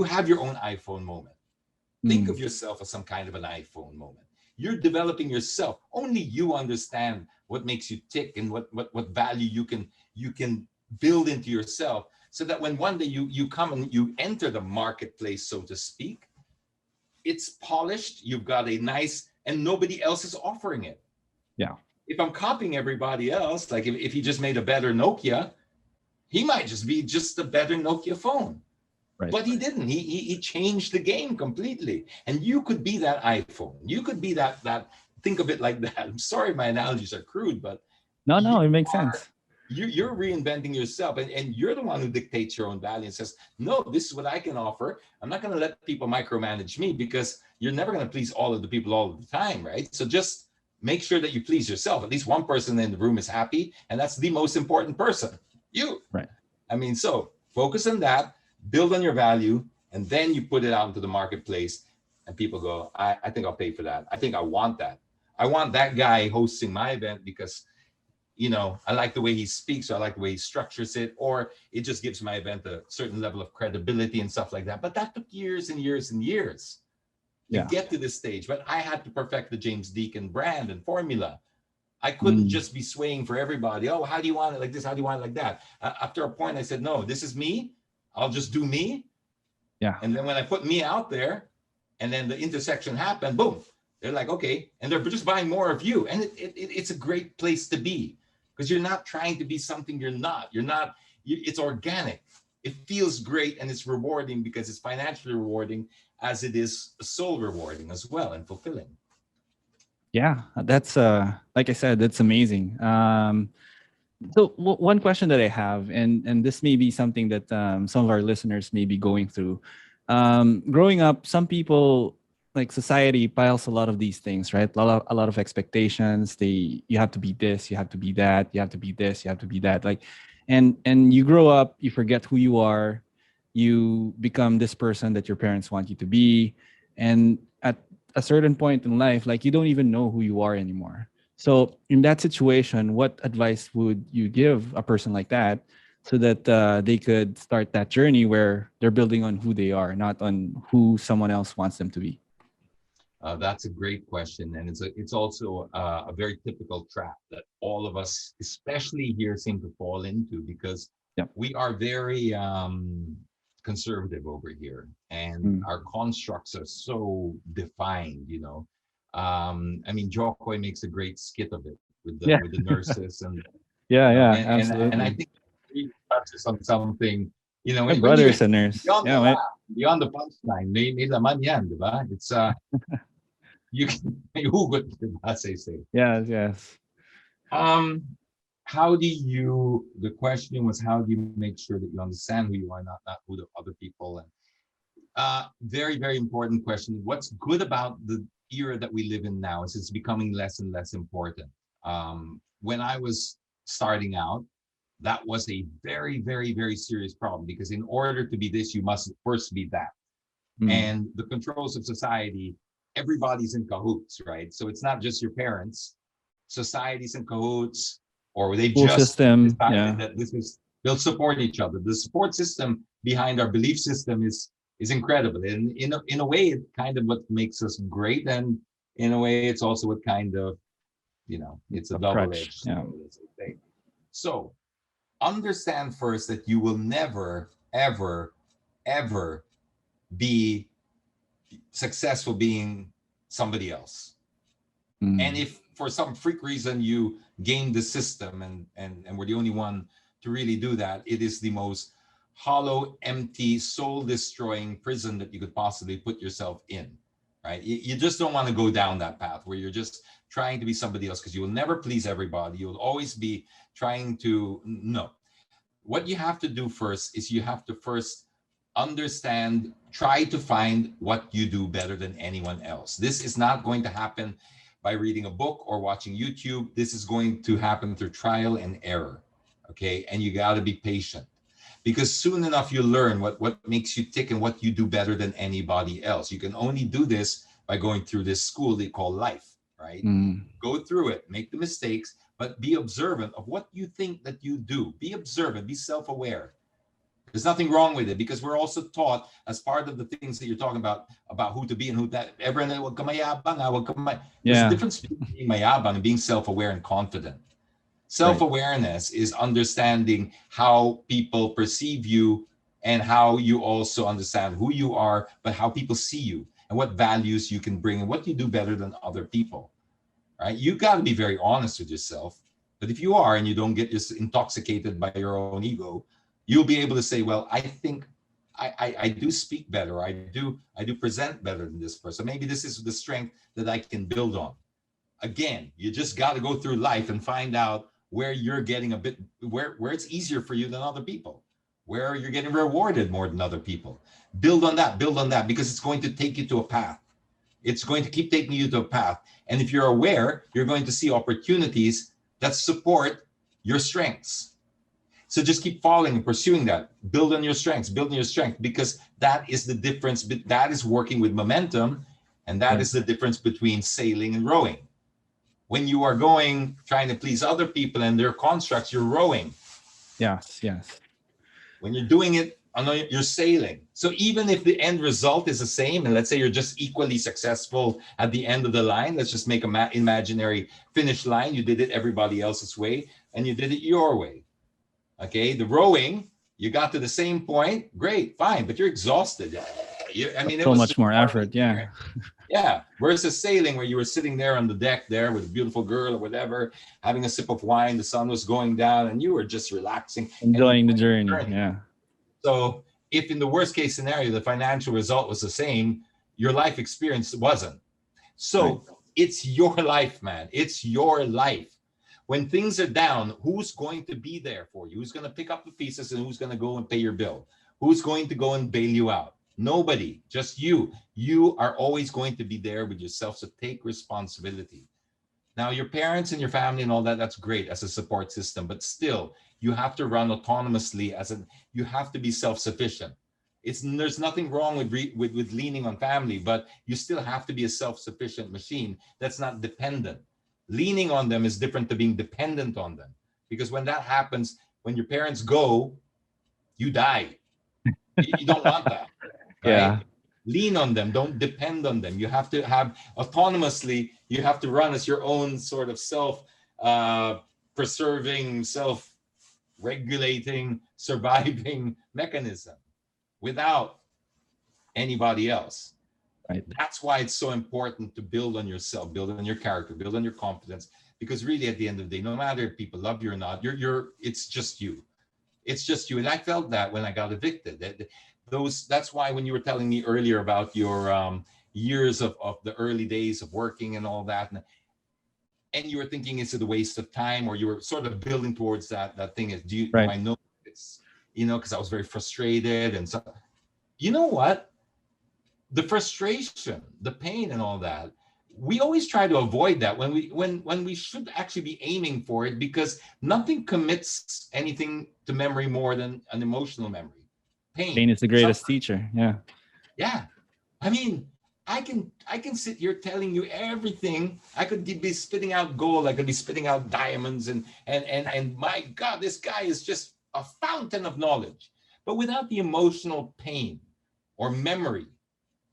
Speaker 2: have your own iPhone moment. Think
Speaker 1: Mm.
Speaker 2: of yourself as some kind of an iPhone moment. You're developing yourself. Only you understand what makes you tick and what value you can build into yourself, so that when one day you come and you enter the marketplace, so to speak, it's polished, you've got a nice, and nobody else is offering it.
Speaker 1: Yeah.
Speaker 2: If I'm copying everybody else, like if he just made a better Nokia, he might just be just a better Nokia phone.
Speaker 1: Right.
Speaker 2: But he didn't. He changed the game completely. And you could be that iPhone. You could be that. Think of it like that. I'm sorry, my analogies are crude, but
Speaker 1: No,
Speaker 2: you
Speaker 1: no, it makes
Speaker 2: are
Speaker 1: sense.
Speaker 2: you're reinventing yourself, and you're the one who dictates your own value and says, "No, this is what I can offer. I'm not going to let people micromanage me, because you're never going to please all of the people all of the time, right? So just make sure that you please yourself. At least one person in the room is happy, and that's the most important person. You.
Speaker 1: Right.
Speaker 2: I mean, so focus on that, build on your value, and then you put it out into the marketplace, and people go, I think I'll pay for that. I think I want that. I want that guy hosting my event because, I like the way he speaks, or I like the way he structures it, or it just gives my event a certain level of credibility and stuff like that. But that took years and years and years to
Speaker 1: Yeah.
Speaker 2: get to this stage. But I had to perfect the James Deakin brand and formula. I couldn't
Speaker 1: Mm.
Speaker 2: just be swaying for everybody. Oh, how do you want it like this? How do you want it like that? After a point, I said, no, this is me. I'll just do me.
Speaker 1: Yeah.
Speaker 2: And then when I put me out there, and then the intersection happened, boom, they're like, okay. And they're just buying more of you. And it's a great place to be, because you're not trying to be something you're not. It's organic. It feels great, and it's rewarding because it's financially rewarding as it is soul rewarding as well, and fulfilling.
Speaker 1: Yeah. That's like I said, that's amazing. So one question that I have, and this may be something that some of our listeners may be going through. Growing up, some people, like society, piles a lot of these things, right? A lot of expectations. You have to be this, you have to be that, you have to be this, you have to be that. Like, and you grow up, you forget who you are, you become this person that your parents want you to be, and at a certain point in life, like you don't even know who you are anymore. So in that situation, what advice would you give a person like that, so that they could start that journey where they're building on who they are, not on who someone else wants them to be?
Speaker 2: That's a great question, and it's also a very typical trap that all of us, especially here, seem to fall into, because
Speaker 1: Yep.
Speaker 2: we are very conservative over here, and
Speaker 1: Mm.
Speaker 2: our constructs are so defined. I mean, Jokoy makes a great skit of it with the
Speaker 1: Yeah.
Speaker 2: with the nurses, and
Speaker 1: Yeah. Yeah.
Speaker 2: and I
Speaker 1: Absolutely.
Speaker 2: think he touches on something.
Speaker 1: My
Speaker 2: When you
Speaker 1: brother's a nurse.
Speaker 2: beyond the
Speaker 1: Yeah.
Speaker 2: laugh, beyond the punchline, may laman yan, di ba? It's you can may hugot, as they say.
Speaker 1: Yes. Yes.
Speaker 2: Um, the question was, how do you make sure that you understand who you are, not who the other people? And very, very important question. What's good about the era that we live in now is it's becoming less and less important. When I was starting out, that was a very, very, very serious problem, because in order to be this, you must first be that.
Speaker 1: Mm.
Speaker 2: And the controls of society, everybody's in cahoots, right? So it's not just your parents, society's in cahoots, or they
Speaker 1: School
Speaker 2: just
Speaker 1: system.
Speaker 2: decided
Speaker 1: Yeah.
Speaker 2: that they'll support each other. The support system behind our belief system is incredible, and in a way, it kind of what makes us great, and in a way, it's also what kind of, it's a
Speaker 1: A
Speaker 2: double-edged
Speaker 1: crutch. Yeah.
Speaker 2: sword, as they say. So understand first that you will never, ever, ever be successful being somebody else. And
Speaker 1: Mm.
Speaker 2: if for some freak reason you game the system, and we're the only one to really do that, it is the most hollow, empty, soul destroying prison that you could possibly put yourself in. Right? You just don't want to go down that path where you're just trying to be somebody else, because you will never please everybody. You'll always be trying to, no. What you have to do first is you have to first understand try to find what you do better than anyone else. This is not going to happen by reading a book or watching YouTube. This is going to happen through trial and error. Okay. And you got to be patient, because soon enough you learn what makes you tick and what you do better than anybody else. You can only do this by going through this school they call life, right?
Speaker 1: Mm.
Speaker 2: Go through it, make the mistakes, but be observant of what you think that you do. Be observant, be self-aware. There's nothing wrong with it, because we're also taught as part of the things that you're talking about who to be and who that everyone, wag ka mayabang, wag ka there's a
Speaker 1: Yeah.
Speaker 2: difference between being mayabang and being self-aware and confident.
Speaker 1: Right.
Speaker 2: Self-awareness is understanding how people perceive you, and how you also understand who you are, but how people see you and what values you can bring and what you do better than other people, right? You got to be very honest with yourself. But if you are, and you don't get just intoxicated by your own ego, you'll be able to say, well, I think I do speak better. I do present better than this person. Maybe this is the strength that I can build on. Again, you just got to go through life and find out where you're getting a bit, where it's easier for you than other people, where you're getting rewarded more than other people. Build on that, because it's going to take you to a path. It's going to keep taking you to a path. And if you're aware, you're going to see opportunities that support your strengths. So just keep following and pursuing that. Build on your strengths, because that is the difference. That is working with momentum. And that is the difference between sailing and rowing. When you are trying to please other people and their constructs, you're rowing.
Speaker 1: Yes.
Speaker 2: When you're doing it, you're sailing. So even if the end result is the same, and let's say you're just equally successful at the end of the line, let's just make an imaginary finish line. You did it everybody else's way, and you did it your way. Okay, the rowing, you got to the same point, great, fine, but you're exhausted. It
Speaker 1: So
Speaker 2: was
Speaker 1: much more effort. Yeah.
Speaker 2: Yeah, versus sailing, where you were sitting there on the deck there with a beautiful girl or whatever, having a sip of wine, the sun was going down, and you were just relaxing,
Speaker 1: Enjoying the journey. Yeah.
Speaker 2: So if in the worst case scenario, the financial result was the same, your life experience wasn't. So It's your life, man. It's your life. When things are down, who's going to be there for you? Who's going to pick up the pieces, and who's going to go and pay your bill? Who's going to go and bail you out? Nobody, just you. You are always going to be there with yourself, so take responsibility. Now, your parents and your family and all that, that's great as a support system, but still, you have to run autonomously you have to be self-sufficient. There's nothing wrong with leaning on family, but you still have to be a self-sufficient machine that's not dependent. Leaning on them is different to being dependent on them, because when that happens, when your parents go, you die. You don't want that, right?
Speaker 1: Yeah.
Speaker 2: Lean on them, don't depend on them. You have to have autonomously, you have to run as your own sort of self-preserving, self-regulating, surviving mechanism without anybody else.
Speaker 1: Right.
Speaker 2: That's why it's so important to build on yourself, build on your character, build on your confidence, because really at the end of the day, no matter if people love you or not, it's just you. It's just you. And I felt that when I got evicted. That's why when you were telling me earlier about your years of the early days of working and all that, and you were thinking, is it a waste of time, or you were sort of building towards that thing is, do I know it's, because I was very frustrated. And so, you know what? The frustration, the pain and all that, we always try to avoid that when we should actually be aiming for it, because nothing commits anything to memory more than an emotional memory.
Speaker 1: Pain is the greatest teacher. Yeah.
Speaker 2: Yeah. I mean, I can sit here telling you everything. I could be spitting out gold. I could be spitting out diamonds, and my God, this guy is just a fountain of knowledge. But without the emotional pain or memory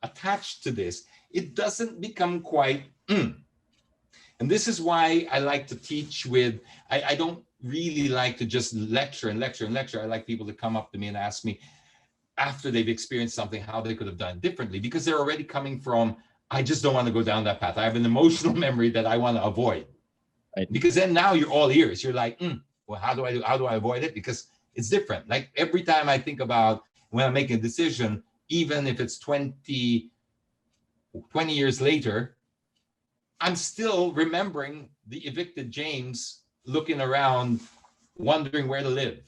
Speaker 2: attached to this, it doesn't become quite. And this is why I like to teach with. I don't really like to just lecture and lecture and lecture. I like people to come up to me and ask me, after they've experienced something, how they could have done it differently, because they're already coming from, I just don't want to go down that path. I have an emotional memory that I want to avoid. Right. Because then now you're all ears. You're like, well, how do I avoid it? Because it's different. Like every time I think about when I'm making a decision, even if it's 20 years later, I'm still remembering the evicted James looking around, wondering where to live.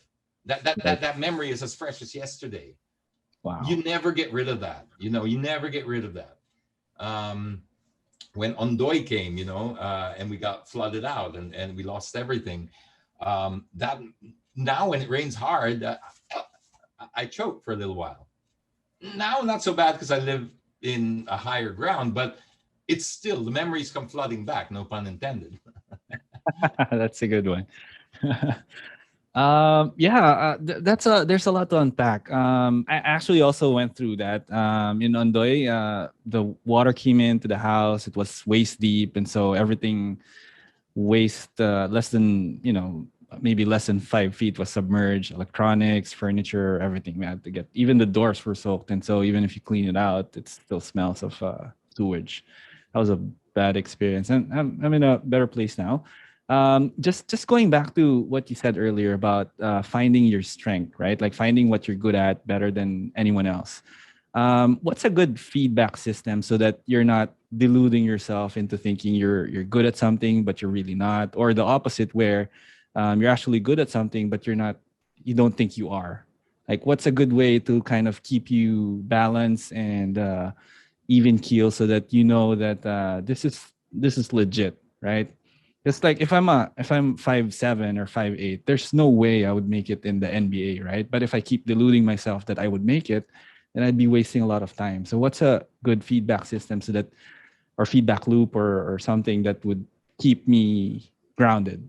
Speaker 2: That memory is as fresh as yesterday.
Speaker 1: Wow.
Speaker 2: You never get rid of that. You never get rid of that. Um, when Ondoy came, and we got flooded out and we lost everything. That now when it rains hard, I choke for a little while. Now not so bad because I live in a higher ground, but it's still the memories come flooding back. No pun intended.
Speaker 1: That's a good one. Yeah, that's a there's a lot to unpack. I actually also went through that. In Ondoy, the water came into the house. It was waist deep, and so everything waist less than maybe less than 5 feet was submerged. Electronics, furniture, everything. We had to get even the doors were soaked, and so even if you clean it out, it still smells of sewage. That was a bad experience, and I'm in a better place now. Just going back to what you said earlier about finding your strength, right? Like finding what you're good at better than anyone else. What's a good feedback system so that you're not deluding yourself into thinking you're good at something but you're really not, or the opposite where you're actually good at something but you don't think you are. Like, what's a good way to kind of keep you balanced and even keel so that you know that this is legit, right? It's like if I'm 5'7" or 5'8", there's no way I would make it in the NBA, right? But if I keep deluding myself that I would make it, then I'd be wasting a lot of time. So what's a good feedback system so that, or feedback loop, or something that would keep me grounded?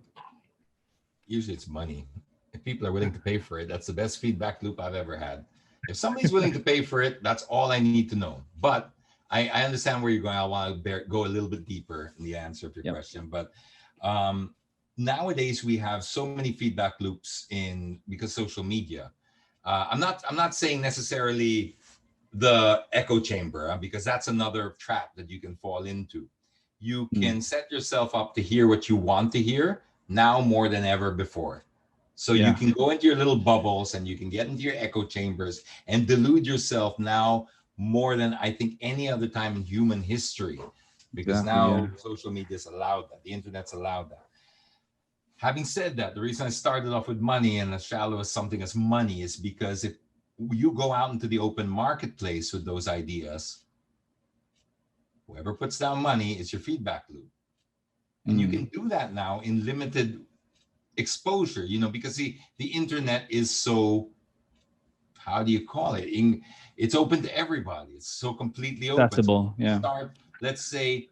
Speaker 2: Usually it's money. If people are willing to pay for it, that's the best feedback loop I've ever had. If somebody's willing to pay for it, that's all I need to know. But I understand where you're going. I want to go a little bit deeper in the answer of your
Speaker 1: Yep.
Speaker 2: question. But um, nowadays we have so many feedback loops in because social media. I'm not saying necessarily the echo chamber, because that's another trap that you can fall into. You
Speaker 1: Mm.
Speaker 2: can set yourself up to hear what you want to hear now more than ever before. So you
Speaker 1: Yeah,
Speaker 2: can go into your little bubbles and you can get into your echo chambers and delude yourself now more than I think any other time in human history, because
Speaker 1: exactly. Yeah.
Speaker 2: now social media's allowed that, the internet's allowed that. Having said that, the reason I started off with money and as shallow as something as money is because if you go out into the open marketplace with those ideas, whoever puts down money is your feedback loop. And you
Speaker 1: Mm.
Speaker 2: can do that now in limited exposure, because the internet is so, how do you call it? It's open to everybody. It's so completely open. So
Speaker 1: Accessible.
Speaker 2: you
Speaker 1: Yeah.
Speaker 2: start, let's say,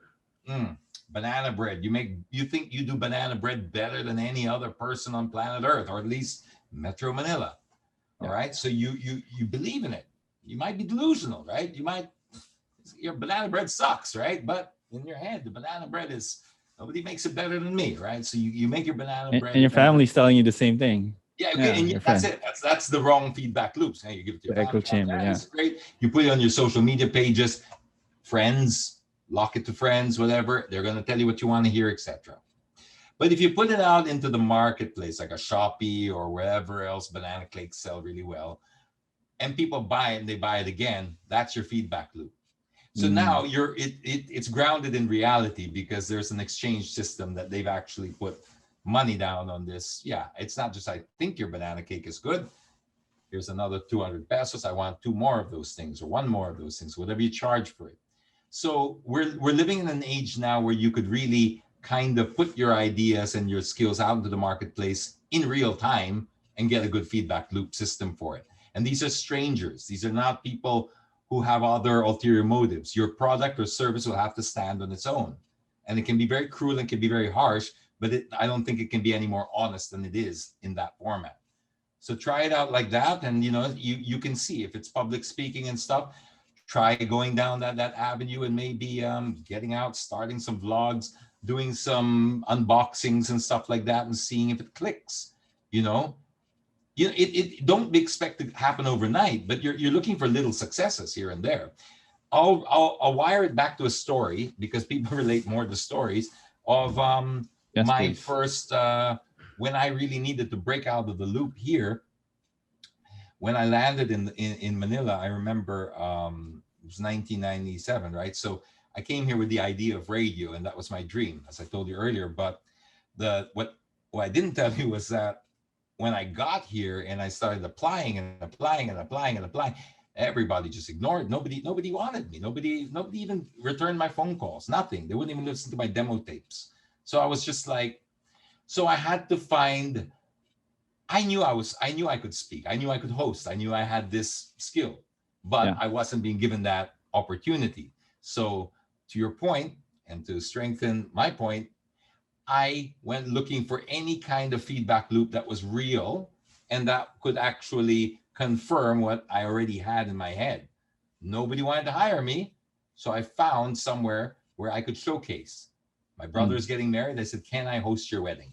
Speaker 2: mm, banana bread. You think you do banana bread better than any other person on planet Earth, or at least Metro Manila. All
Speaker 1: Yeah.
Speaker 2: right. So you believe in it. You might be delusional, right? Your banana bread sucks, right? But in your head, the banana bread is, nobody makes it better than me, right? So you make your banana
Speaker 1: And
Speaker 2: bread
Speaker 1: your
Speaker 2: better.
Speaker 1: family's telling you the same thing.
Speaker 2: Yeah, okay,
Speaker 1: Yeah,
Speaker 2: and
Speaker 1: your
Speaker 2: that's
Speaker 1: friend.
Speaker 2: it. That's the wrong feedback loops. Hey, you give it to your
Speaker 1: The echo
Speaker 2: family,
Speaker 1: chamber. Yeah.
Speaker 2: this is great. You put it on your social media pages, friends, lock it to friends, whatever. They're gonna tell you what you want to hear, etc. But if you put it out into the marketplace, like a Shopee or wherever else banana cakes sell really well, and people buy it and they buy it again, that's your feedback loop. So
Speaker 1: Mm.
Speaker 2: now it's grounded in reality because there's an exchange system that they've actually put money down on this. Yeah, it's not just I think your banana cake is good. Here's another 200 pesos. I want two more of those things or one more of those things, whatever you charge for it. So we're living in an age now where you could really kind of put your ideas and your skills out into the marketplace in real time and get a good feedback loop system for it. And these are strangers. These are not people who have other ulterior motives. Your product or service will have to stand on its own. And it can be very cruel and can be very harsh, but I don't think it can be any more honest than it is in that format. So try it out like that, and you can see if it's public speaking and stuff. Try going down that avenue and maybe getting out, starting some vlogs, doing some unboxings and stuff like that, and seeing if it clicks. You know, it don't be expect to happen overnight, but you're looking for little successes here and there. I'll wire it back to a story because people relate more to stories of
Speaker 1: Yes,
Speaker 2: my
Speaker 1: please.
Speaker 2: first when I really needed to break out of the loop here. When I landed in Manila, I remember it was 1997, right? So I came here with the idea of radio, and that was my dream, as I told you earlier. But what I didn't tell you was that when I got here and I started applying and applying and applying and applying, Everybody just ignored. Nobody wanted me. Nobody even returned my phone calls. Nothing. They wouldn't even listen to my demo tapes. So I was just like, so I had to find. I knew I could speak. I knew I could host. I knew I had this skill, but
Speaker 1: Yeah.
Speaker 2: I wasn't being given that opportunity. So to your point, and to strengthen my point, I went looking for any kind of feedback loop that was real and that could actually confirm what I already had in my head. Nobody wanted to hire me. So I found somewhere where I could showcase. My
Speaker 1: Mm.
Speaker 2: brother's getting married. I said, can I host your wedding?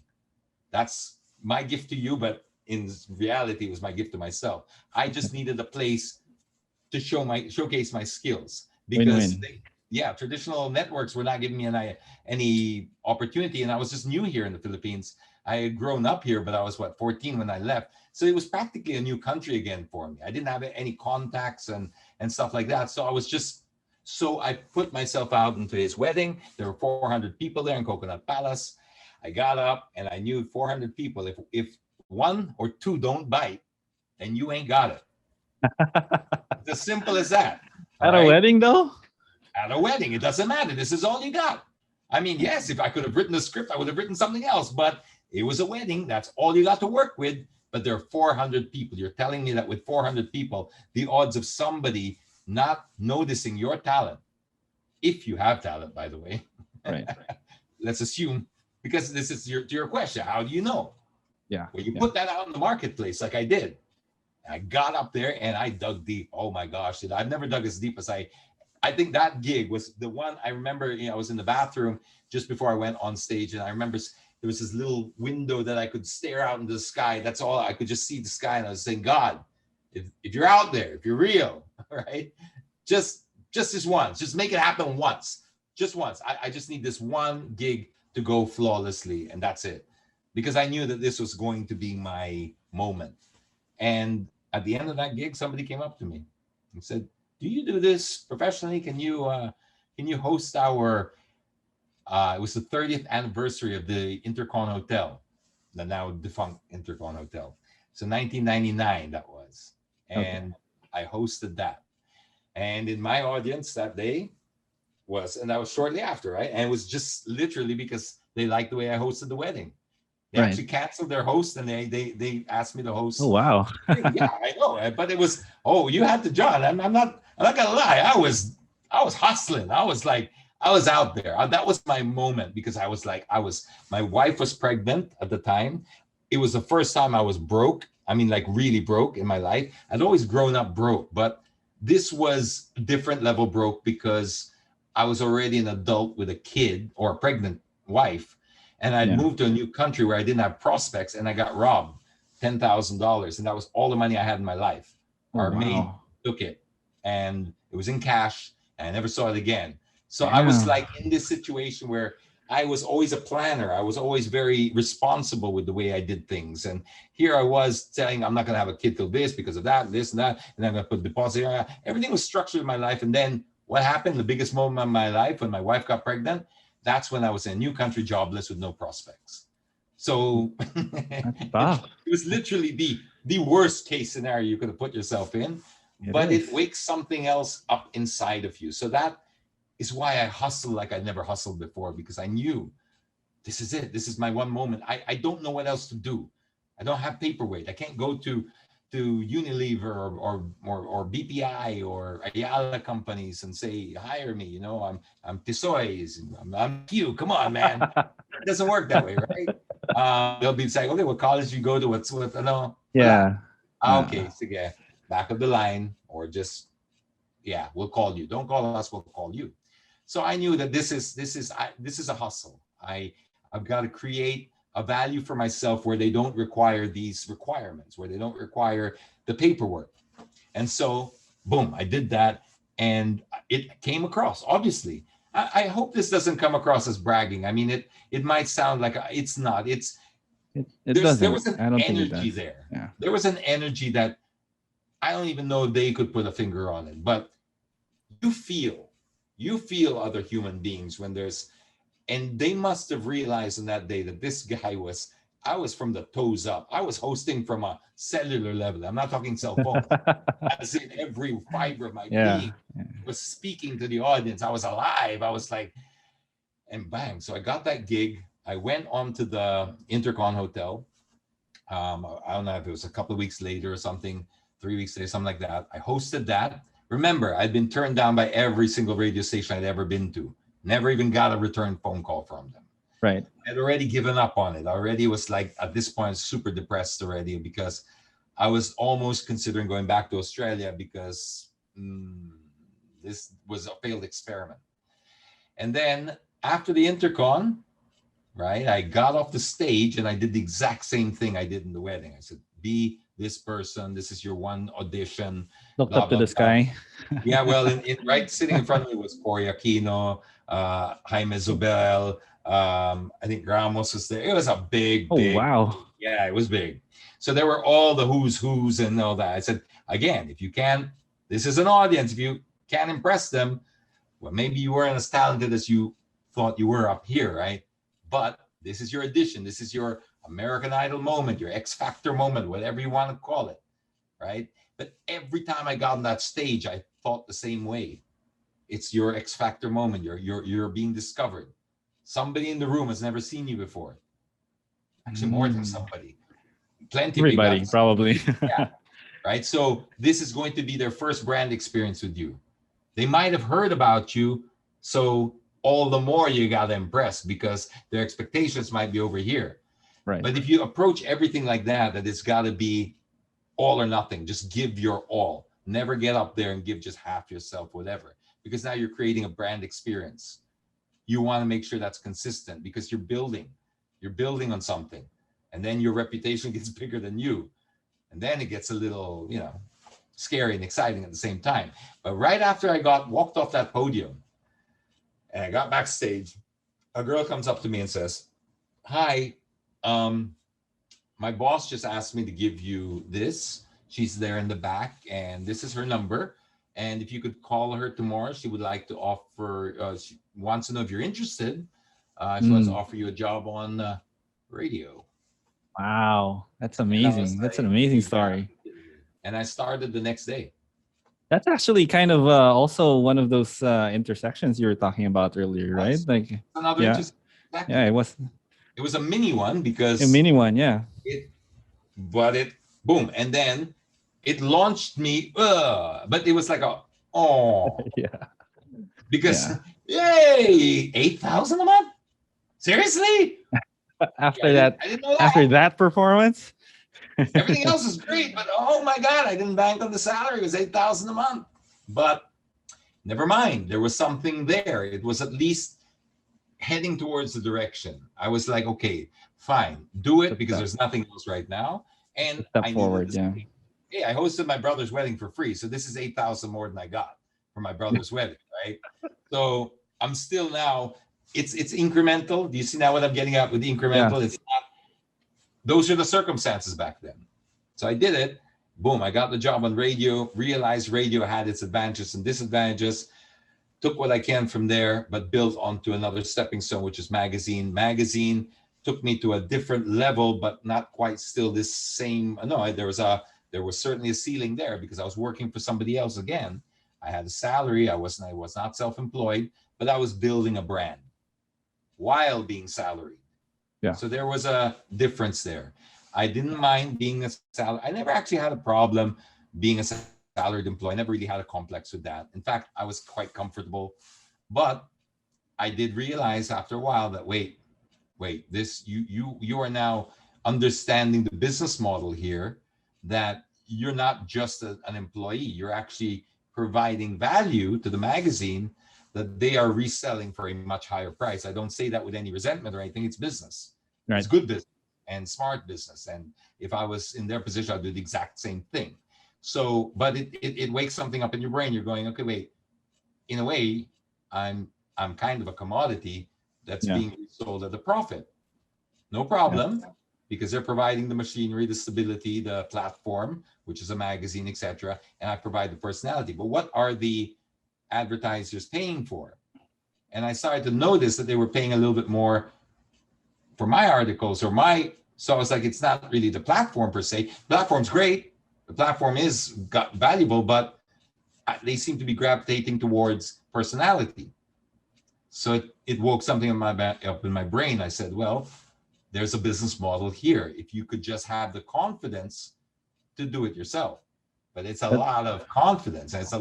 Speaker 2: That's my gift to you, but in reality, it was my gift to myself. I just needed a place to showcase my skills because
Speaker 1: Win-win.
Speaker 2: yeah, traditional networks were not giving me any opportunity, and I was just new here in the Philippines. I had grown up here, but I was 14 when I left, so it was practically a new country again for me. I didn't have any contacts and stuff like that, so I was just so I put myself out into his wedding. There were 400 people there in Coconut Palace. I got up and I knew 400 people. If one or two don't bite, then you ain't got it. It's as simple as that. All
Speaker 1: At a
Speaker 2: right.
Speaker 1: wedding, though?
Speaker 2: At a wedding, it doesn't matter. This is all you got. I mean, yes, if I could have written a script, I would have written something else, but it was a wedding. That's all you got to work with. But there are 400 people. You're telling me that with 400 people, the odds of somebody not noticing your talent, if you have talent, by the way,
Speaker 1: Right.
Speaker 2: let's assume, because this is to your question, how do you know?
Speaker 1: Yeah.
Speaker 2: Well, you
Speaker 1: Yeah.
Speaker 2: put that out in the marketplace like I did. I got up there and I dug deep. Oh my gosh, I've never dug as deep as I think that gig was the one I remember. I was in the bathroom just before I went on stage, and I remember there was this little window that I could stare out into the sky. That's all I could just see the sky, and I was saying, God, if you're out there, if you're real, right, just this once, just make it happen once, just once. I just need this one gig to go flawlessly, and that's it, because I knew that this was going to be my moment. And at the end of that gig, somebody came up to me and said, "Do you do this professionally? Can you host our?" It was the 30th anniversary of the Intercon Hotel, the now defunct Intercon Hotel. So 1999 that was,
Speaker 1: Okay.
Speaker 2: and I hosted that. And in my audience that day and that was shortly after, right? And it was just literally because they liked the way I hosted the wedding. They
Speaker 1: Right.
Speaker 2: actually canceled their host and they asked me to
Speaker 1: Oh,
Speaker 2: host.
Speaker 1: wow.
Speaker 2: Yeah, I know, but it was, oh, you had to, John. I'm not gonna lie. I was hustling. I was out there. That was my moment because my wife was pregnant at the time. It was the first time I was broke. I mean, like really broke in my life. I'd always grown up broke, but this was a different level broke because I was already an adult with a kid or a pregnant wife, and I'd
Speaker 1: Yeah.
Speaker 2: moved to a new country where I didn't have prospects, and I got robbed $10,000, and that was all the money I had in my life.
Speaker 1: Oh,
Speaker 2: Our maid
Speaker 1: wow.
Speaker 2: took it, and it was in cash, and I never saw it again. So I was
Speaker 1: Damn.
Speaker 2: like in this situation where I was always a planner. I was always very responsible with the way I did things. And here I was saying, I'm not going to have a kid till this of that, this and that, and I'm going to put deposit here. Everything was structured in my life. And then what happened? The biggest moment of my life when my wife got pregnant, that's when I was in a new country, jobless with no prospects. So
Speaker 1: That's
Speaker 2: it
Speaker 1: tough.
Speaker 2: was literally the worst case scenario you could have put yourself in,
Speaker 1: It
Speaker 2: but it
Speaker 1: is.
Speaker 2: wakes something else up inside of you. So that is why I hustle like I never hustled before, because I knew this is it. This is my one moment. I don't know what else to do. I don't have paperweight. I can't go to Unilever or BPI or Ayala companies and say, hire me. I'm Tisoy's. I'm Q. Come on, man. It doesn't work that way, right? They'll be saying, okay, what college you go to? What's what? No, wala.
Speaker 1: Yeah.
Speaker 2: Okay,
Speaker 1: No.
Speaker 2: sige, back of the line, or just yeah, we'll call you. Don't call us, we'll call you. So I knew that this is a hustle. I've got to create a value for myself where they don't require these requirements, where they don't require the paperwork. And so, boom, I did that, and it came across. Obviously, I hope this doesn't come across as bragging. I mean, it might sound like it's not.
Speaker 1: It
Speaker 2: There
Speaker 1: doesn't.
Speaker 2: was an
Speaker 1: I don't think it
Speaker 2: energy
Speaker 1: does.
Speaker 2: there.
Speaker 1: Yeah.
Speaker 2: There was an energy that I don't even know if they could put a finger on it, but you feel you feel other human beings when there's and they must have realized on that day that this guy was I was from the toes up. I was hosting from a cellular level. I'm not talking cell phone. As in every fiber of my
Speaker 1: Yeah.
Speaker 2: being was speaking to the audience. I was alive. I was like, and bang. So I got that gig. I went on to the Intercon Hotel. I don't know if it was a couple of weeks later or something, 3 weeks later, something like that. I hosted that. Remember, I'd been turned down by every single radio station I'd ever been to. Never even got a return phone call from them.
Speaker 1: Right.
Speaker 2: I'd already given up on it. Already was like, at this point, super depressed already because I was almost considering going back to Australia because this was a failed experiment. And then after the Intercon, right, I got off the stage and I did the exact same thing I did in the wedding. I said, be this person. This is your one audition.
Speaker 1: Looked
Speaker 2: Blah,
Speaker 1: up to
Speaker 2: blah,
Speaker 1: the
Speaker 2: blah.
Speaker 1: sky.
Speaker 2: Yeah, well, right sitting in front of me was Cory Aquino, Jaime Zubel. I think Ramos was there. It was a big,
Speaker 1: Oh, wow.
Speaker 2: yeah, it was big. So there were all the who's and all that. I said, again, if you can, this is an audience. If you can't impress them, well, maybe you weren't as talented as you thought you were up here, right? But this is your audition. This is your American Idol moment, your X Factor moment, whatever you want to call it, right? But every time I got on that stage, I thought the same way. It's your X Factor moment. You're being discovered. Somebody in the room has never seen you before. Actually, more than somebody. Plenty of
Speaker 1: Everybody,
Speaker 2: people.
Speaker 1: probably.
Speaker 2: Yeah, right? So this is going to be their first brand experience with you. They might have heard about you, so all the more you got to impress because their expectations might be over here.
Speaker 1: Right.
Speaker 2: But if you approach everything like that it's got to be all or nothing, just give your all. Never get up there and give just half yourself, whatever, because now you're creating a brand experience. You want to make sure that's consistent because you're building on something, and then your reputation gets bigger than you. And then it gets a little, scary and exciting at the same time. But right after I walked off that podium and I got backstage, a girl comes up to me and says, hi, my boss just asked me to give you this. She's there in the back and this is her number. And if you could call her tomorrow, she would like to offer, she wants to know if you're interested. She wants to offer you a job on radio.
Speaker 1: Wow. That's amazing. That's an amazing story.
Speaker 2: And I started the next day.
Speaker 1: That's actually kind of also one of those intersections you were talking about earlier, right? Like,
Speaker 2: another
Speaker 1: yeah, it was
Speaker 2: a mini one because
Speaker 1: a mini one, yeah.
Speaker 2: Boom, and then it launched me. But it was like
Speaker 1: yeah,
Speaker 2: because yay, 8,000 a month. Seriously?
Speaker 1: After that,
Speaker 2: I didn't know that.
Speaker 1: After that performance.
Speaker 2: Everything else is great, but oh my God, I didn't bank on the salary. It was 8,000 a month. But never mind. There was something there. It was at least heading towards the direction. I was like, okay, fine, do it because there's nothing else right now. And
Speaker 1: step forward, yeah.
Speaker 2: Hey, I hosted my brother's wedding for free. So this is 8,000 more than I got for my brother's wedding, right? So I'm still now, it's incremental. Do you see now what I'm getting at with the incremental? Yeah. It's not. Those are the circumstances back then. So I did it. Boom, I got the job on radio, realized radio had its advantages and disadvantages, took what I can from there, but built onto another stepping stone, which is magazine. Magazine took me to a different level, but not quite still this same. No, there was certainly a ceiling there because I was working for somebody else again. I had a salary. I was not self-employed, but I was building a brand while being salaried.
Speaker 1: Yeah.
Speaker 2: So there was a difference there. I didn't mind being a salary. I never actually had a problem being a salaried employee. I never really had a complex with that. In fact, I was quite comfortable. But I did realize after a while that wait, this you are now understanding the business model here, that you're not just an employee. You're actually providing value to the magazine that they are reselling for a much higher price. I don't say that with any resentment or anything. It's business. Right. It's good business and smart business. And if I was in their position, I'd do the exact same thing. So, but it wakes something up in your brain. You're going, okay, wait, in a way, I'm kind of a commodity that's being sold at a profit. No problem, because they're providing the machinery, the stability, the platform, which is a magazine, etc. And I provide the personality. But what are the advertisers paying for? And I started to notice that they were paying a little bit more for my articles or my So I was like, it's not really the platform per se. Platform's great. The platform is valuable, but they seem to be gravitating towards personality. So it woke something up in my brain. I said, well, there's a business model here. If you could just have the confidence to do it yourself. But it's a
Speaker 1: That,
Speaker 2: lot of confidence. And it's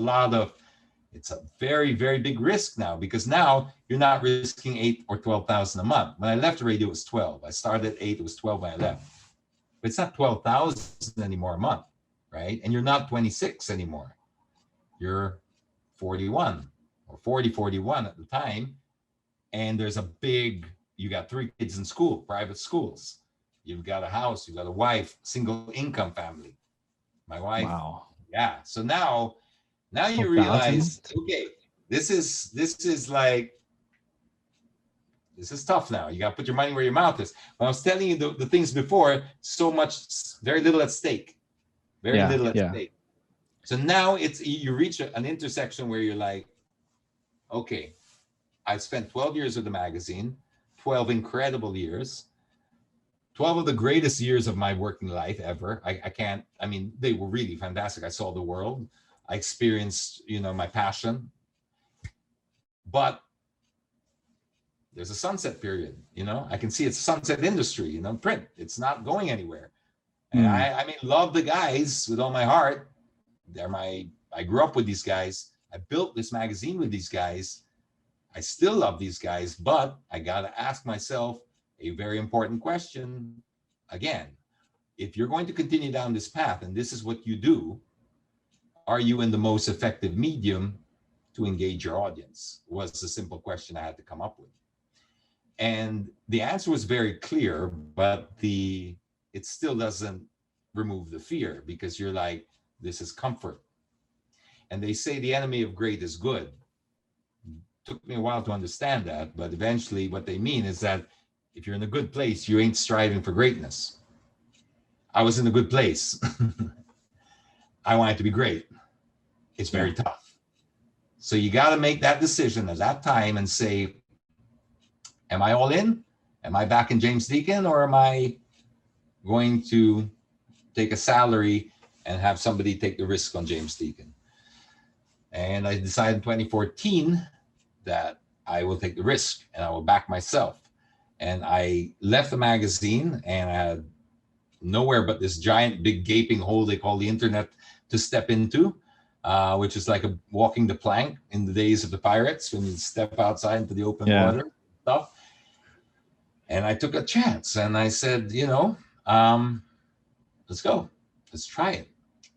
Speaker 2: a very, very big risk now, because now you're not risking 8 or 12,000 a month. When I left the radio, it was 12. I started at 8, it was 12 when I left. But it's not 12,000 anymore a month, right? And you're not 26 anymore. You're 41 or 40, 41 at the time. And there's a big, you got 3 kids in school, private schools. You've got a house, you've got a wife, single income family. My wife,
Speaker 1: wow.
Speaker 2: yeah. So now you
Speaker 1: 12,000?
Speaker 2: realize, okay, this is tough now. You got to put your money where your mouth is. When I was telling you the things before, so much, very little at stake. Very little at stake. So now you reach an intersection where you're like, okay, I've spent 12 years with the magazine, 12 incredible years, 12 of the greatest years of my working life ever. I mean, they were really fantastic. I saw the world. I experienced, my passion. But there's a sunset period, I can see it's a sunset industry, print. It's not going anywhere. And I mean, love the guys with all my heart. I grew up with these guys. I built this magazine with these guys. I still love these guys, but I got to ask myself a very important question again. If you're going to continue down this path and this is what you do, are you in the most effective medium to engage your audience? Was the simple question I had to come up with. And the answer was very clear, but it still doesn't remove the fear, because you're like, this is comfort. And they say the enemy of great is good. Took me a while to understand that, but eventually what they mean is that if you're in a good place, you ain't striving for greatness. I was in a good place. I wanted to be great. It's very tough. So you got to make that decision at that time and say, am I all in? Am I back in James Deakin, or am I going to take a salary and have somebody take the risk on James Deakin? And I decided in 2014 that I will take the risk and I will back myself. And I left the magazine and I had nowhere but this giant, big gaping hole they call the internet to step into, which is like walking the plank in the days of the pirates when you step outside into the open water stuff. And I took a chance and I said, let's go, let's try it.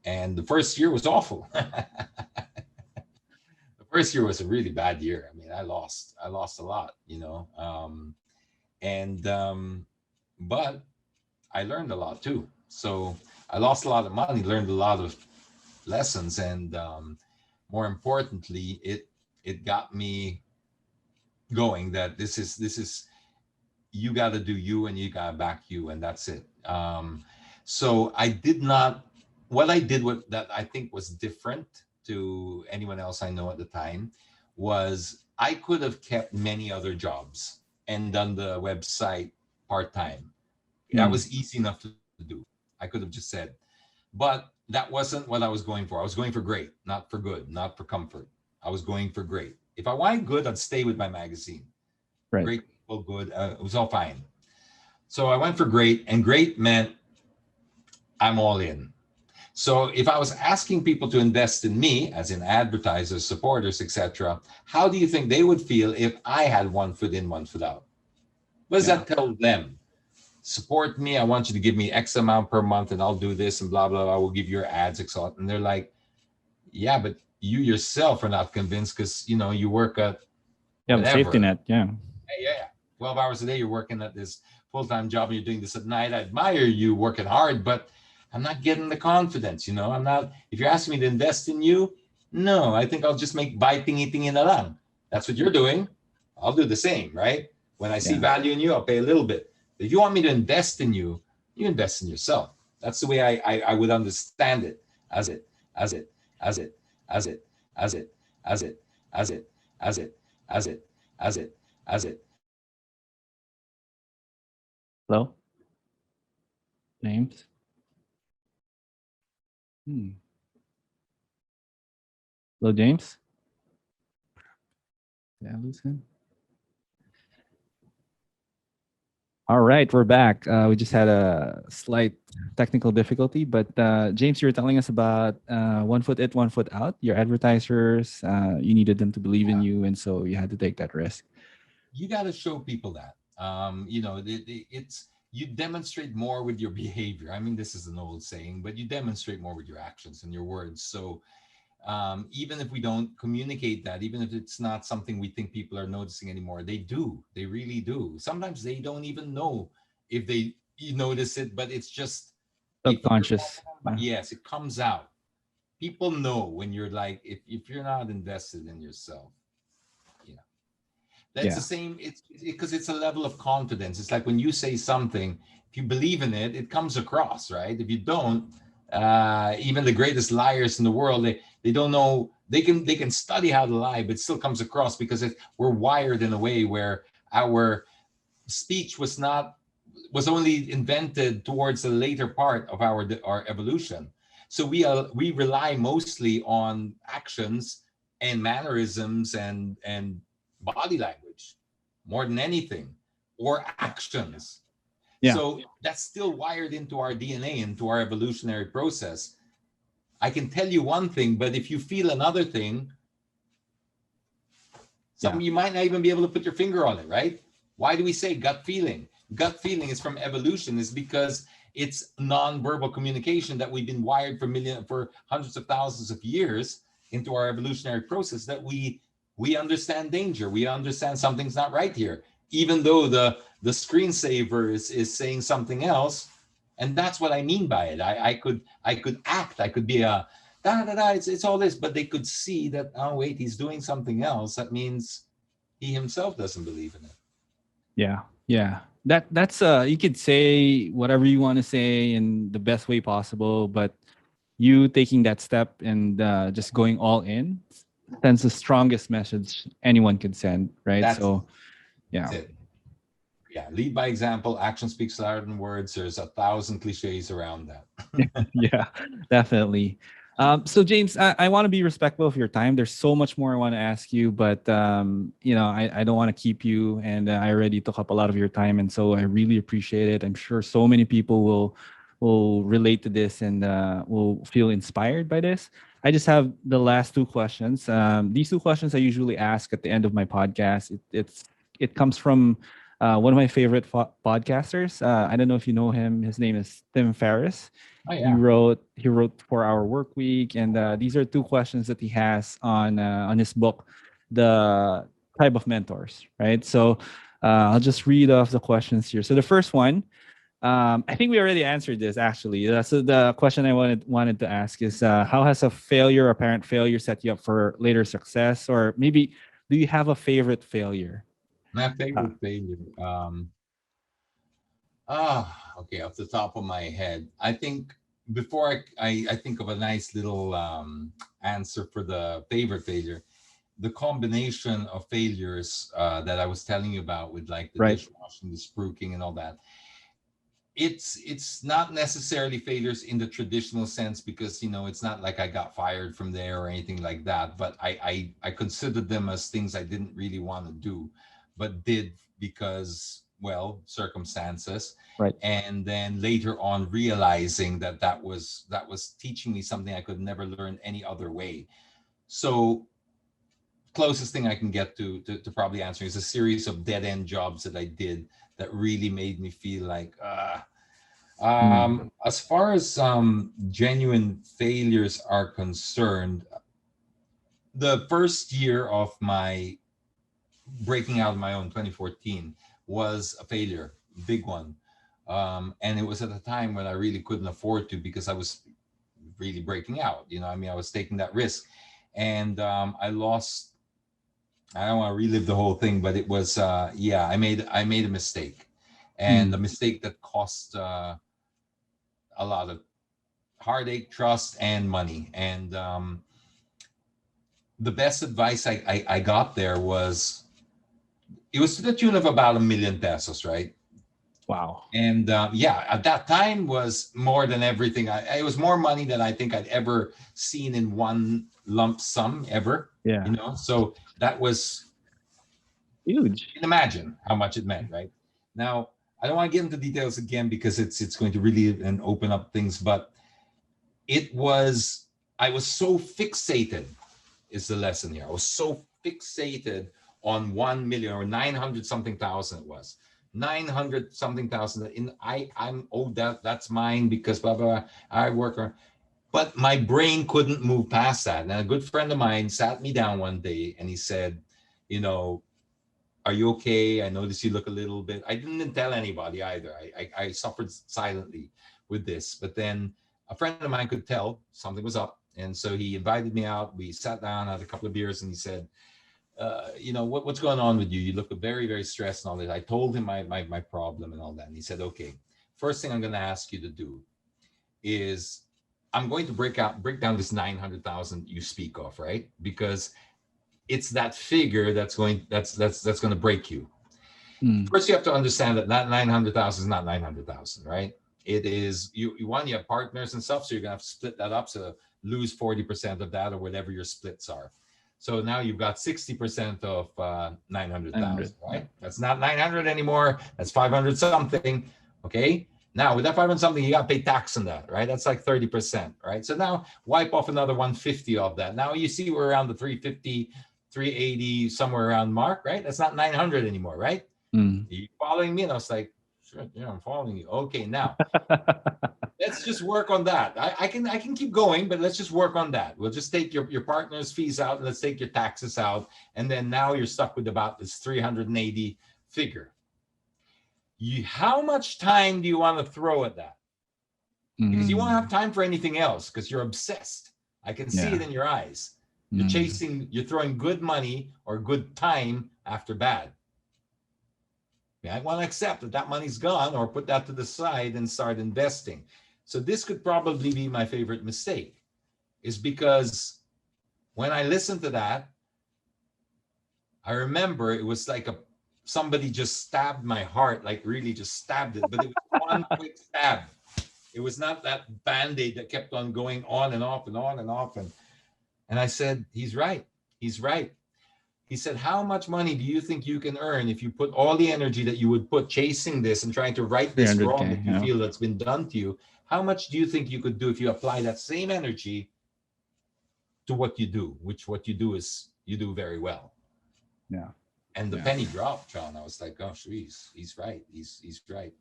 Speaker 2: And the first year was awful. First year was a really bad year. I mean, I lost a lot, but I learned a lot too. So I lost a lot of money, learned a lot of lessons, and more importantly, it got me going that this is you got to do you, and you got to back you, and that's it. So I did not. What I did that I think was different to anyone else I know at the time was I could have kept many other jobs and done the website part-time. That was easy enough to do. I could have just said, but that wasn't what I was going for. I was going for great, not for good, not for comfort. I was going for great. If I wanted good, I'd stay with my magazine.
Speaker 1: Right.
Speaker 2: Great people, good. It was all fine. So I went for great, and great meant I'm all in. So if I was asking people to invest in me, as in advertisers, supporters, etc., how do you think they would feel if I had one foot in, one foot out? What does that tell them? Support me. I want you to give me X amount per month, and I'll do this and blah, blah, blah. I will give your ads, etc. And they're like, yeah, but you yourself are not convinced because, you work at whatever.
Speaker 1: Safety net,
Speaker 2: Yeah. 12 hours a day, you're working at this full-time job, and you're doing this at night. I admire you working hard, but I'm not getting the confidence, I'm not, if you're asking me to invest in you, no, I think I'll just buy tingi-tingi na lang. That's what you're doing. I'll do the same, right? When I see value in you, I'll pay a little bit. But if you want me to invest in you, you invest in yourself. That's the way I would understand it. As it.
Speaker 1: Hello? James. Hmm. Hello, James. Did I lose him? All right, we're back. We just had a slight technical difficulty, but James, you were telling us about one foot in, one foot out. Your advertisers, you needed them to believe in
Speaker 2: Yeah.
Speaker 1: you, and so you had to take that risk.
Speaker 2: You got to show people that. It's you demonstrate more with your behavior. I mean, this is an old saying, but you demonstrate more with your actions and your words. So even if we don't communicate that, even if it's not something we think people are noticing anymore, they do. They really do. Sometimes they don't even know if they you notice it, but it's just if you're
Speaker 1: Subconscious.
Speaker 2: yes, it comes out. People know when you're like if you're not invested in yourself, you know. That's the
Speaker 1: Yeah.
Speaker 2: same. It's because it's a level of confidence. It's like when you say something, if you believe in it, it comes across, right? If you don't, even the greatest liars in the world, they don't know. They can study how to lie, but it still comes across because we're wired in a way where our speech was only invented towards the later part of our evolution. So we rely mostly on actions and mannerisms and body language more than anything, or actions.
Speaker 1: Yeah.
Speaker 2: So that's still wired into our DNA, into our evolutionary process. I can tell you one thing, but if you feel another thing,
Speaker 1: Yeah.
Speaker 2: something you might not even be able to put your finger on it, right? Why do we say gut feeling? Gut feeling is from evolution, is because it's non-verbal communication that we've been wired for hundreds of thousands of years into our evolutionary process, that we understand danger. We understand something's not right here, even though the screensaver is saying something else. And that's what I mean by it. I could act. I could be a da da da. It's all this, but they could see that. Oh wait, he's doing something else. That means he himself doesn't believe in it.
Speaker 1: Yeah. Yeah. That's you could say whatever you want to say in the best way possible, but you taking that step and just going all in sends the strongest message anyone can send, right?
Speaker 2: That's
Speaker 1: So yeah.
Speaker 2: it. Yeah, lead by example. Action speaks louder than words. There's a thousand cliches around that.
Speaker 1: Yeah, definitely. So James, I want to be respectful of your time. There's so much more I want to ask you, but I don't want to keep you, and I already took up a lot of your time, and so I really appreciate it. I'm sure so many people will relate to this and will feel inspired by this. I just have the last two questions. These two questions I usually ask at the end of my podcast. It comes from one of my favorite podcasters. I don't know if you know him. His name is Tim Ferriss.
Speaker 2: Oh
Speaker 1: He
Speaker 2: yeah.
Speaker 1: wrote 4 Hour Work Week, and these are two questions that he has on his book, The Tribe of Mentors. Right. So I'll just read off the questions here. So the first one, I think we already answered this actually. So the question I wanted to ask is, how has a failure, apparent failure, set you up for later success, or maybe do you have a favorite failure?
Speaker 2: My
Speaker 1: Uh,
Speaker 2: favorite failure. Okay, off the top of my head, I think before I think of a nice little answer for the favorite failure, the combination of failures that I was telling you about, with like the
Speaker 1: right.
Speaker 2: dishwashing, the spruiking, and all that, it's not necessarily failures in the traditional sense, because it's not like I got fired from there or anything like that, but I considered them as things I didn't really want to do, but did because, well, circumstances.
Speaker 1: Right.
Speaker 2: And then later on realizing that was teaching me something I could never learn any other way. So closest thing I can get to probably answering is a series of dead end jobs that I did that really made me feel like
Speaker 1: Mm.
Speaker 2: as far as genuine failures are concerned, the first year of my breaking out on my own, 2014, was a failure, big one. And it was at a time when I really couldn't afford to, because I was really breaking out. I mean, I was taking that risk, and I lost. I don't want to relive the whole thing, but it was yeah. I made a mistake, and a
Speaker 1: Mm.
Speaker 2: mistake that cost a lot of heartache, trust, and money. And the best advice I got there was, it was to the tune of about 1 million pesos, right?
Speaker 1: Wow.
Speaker 2: And yeah, at that time was more than everything. It was more money than I think I'd ever seen in one lump sum ever.
Speaker 1: Yeah.
Speaker 2: So that was,
Speaker 1: Huge.
Speaker 2: you can imagine how much it meant, right? Now, I don't want to get into details again because it's going to really and open up things, but it was, I was so fixated, is the lesson here. I was so fixated on 1 million or 900 something thousand, it was 900 something thousand. I'm that's mine because blah blah blah. I work on, but my brain couldn't move past that. And a good friend of mine sat me down one day and he said, you know, are you okay? I noticed you look a little bit. I didn't tell anybody either. I suffered silently with this, but then a friend of mine could tell something was up. And so he invited me out. We sat down, had a couple of beers, and he said, what's going on with you? You look very, very stressed and all that. I told him my problem and all that. And he said, okay, first thing I'm going to ask you to do is I'm going to break down this 900,000 you speak of, right? Because it's that figure that's going to break you. First, you have to understand that 900,000 is not 900,000, right? It is you have partners and stuff, so you're gonna have to split that up. So lose 40% of that or whatever your splits are. So now you've got 60% of 900,000, right? That's not 900 anymore. That's 500 something. Okay. Now with that 500 something, you got to pay tax on that, right? That's like 30%, right? So now wipe off another 150 of that. Now you see we're around the 350, 380, somewhere around mark, right? That's not 900 anymore, right? Are you following me? And I was like, sure, yeah, I'm following you. Okay, now let's just work on that. I can keep going, but let's just work on that. We'll just take your partner's fees out and let's take your taxes out. And then now you're stuck with about this 380 figure. How much time do you want to throw at that? Because you won't have time for anything else because you're obsessed. I can see it in your eyes. You're throwing good money or good time after bad. I want to accept that money's gone or put that to the side and start investing. So this could probably be my favorite mistake, is because when I listened to that, I remember it was like somebody just stabbed my heart, like really just stabbed it, but it was one quick stab. It was not that Band-Aid that kept on going on and off and on and off. And I said, he's right. He's right. He said, how much money do you think you can earn if you put all the energy that you would put chasing this and trying to right this wrong that you feel that's been done to you? How much do you think you could do if you apply that same energy to what you do, which what you do is you do very well? Yeah. And the penny dropped, John. I was like, oh, geez, he's right. He's right.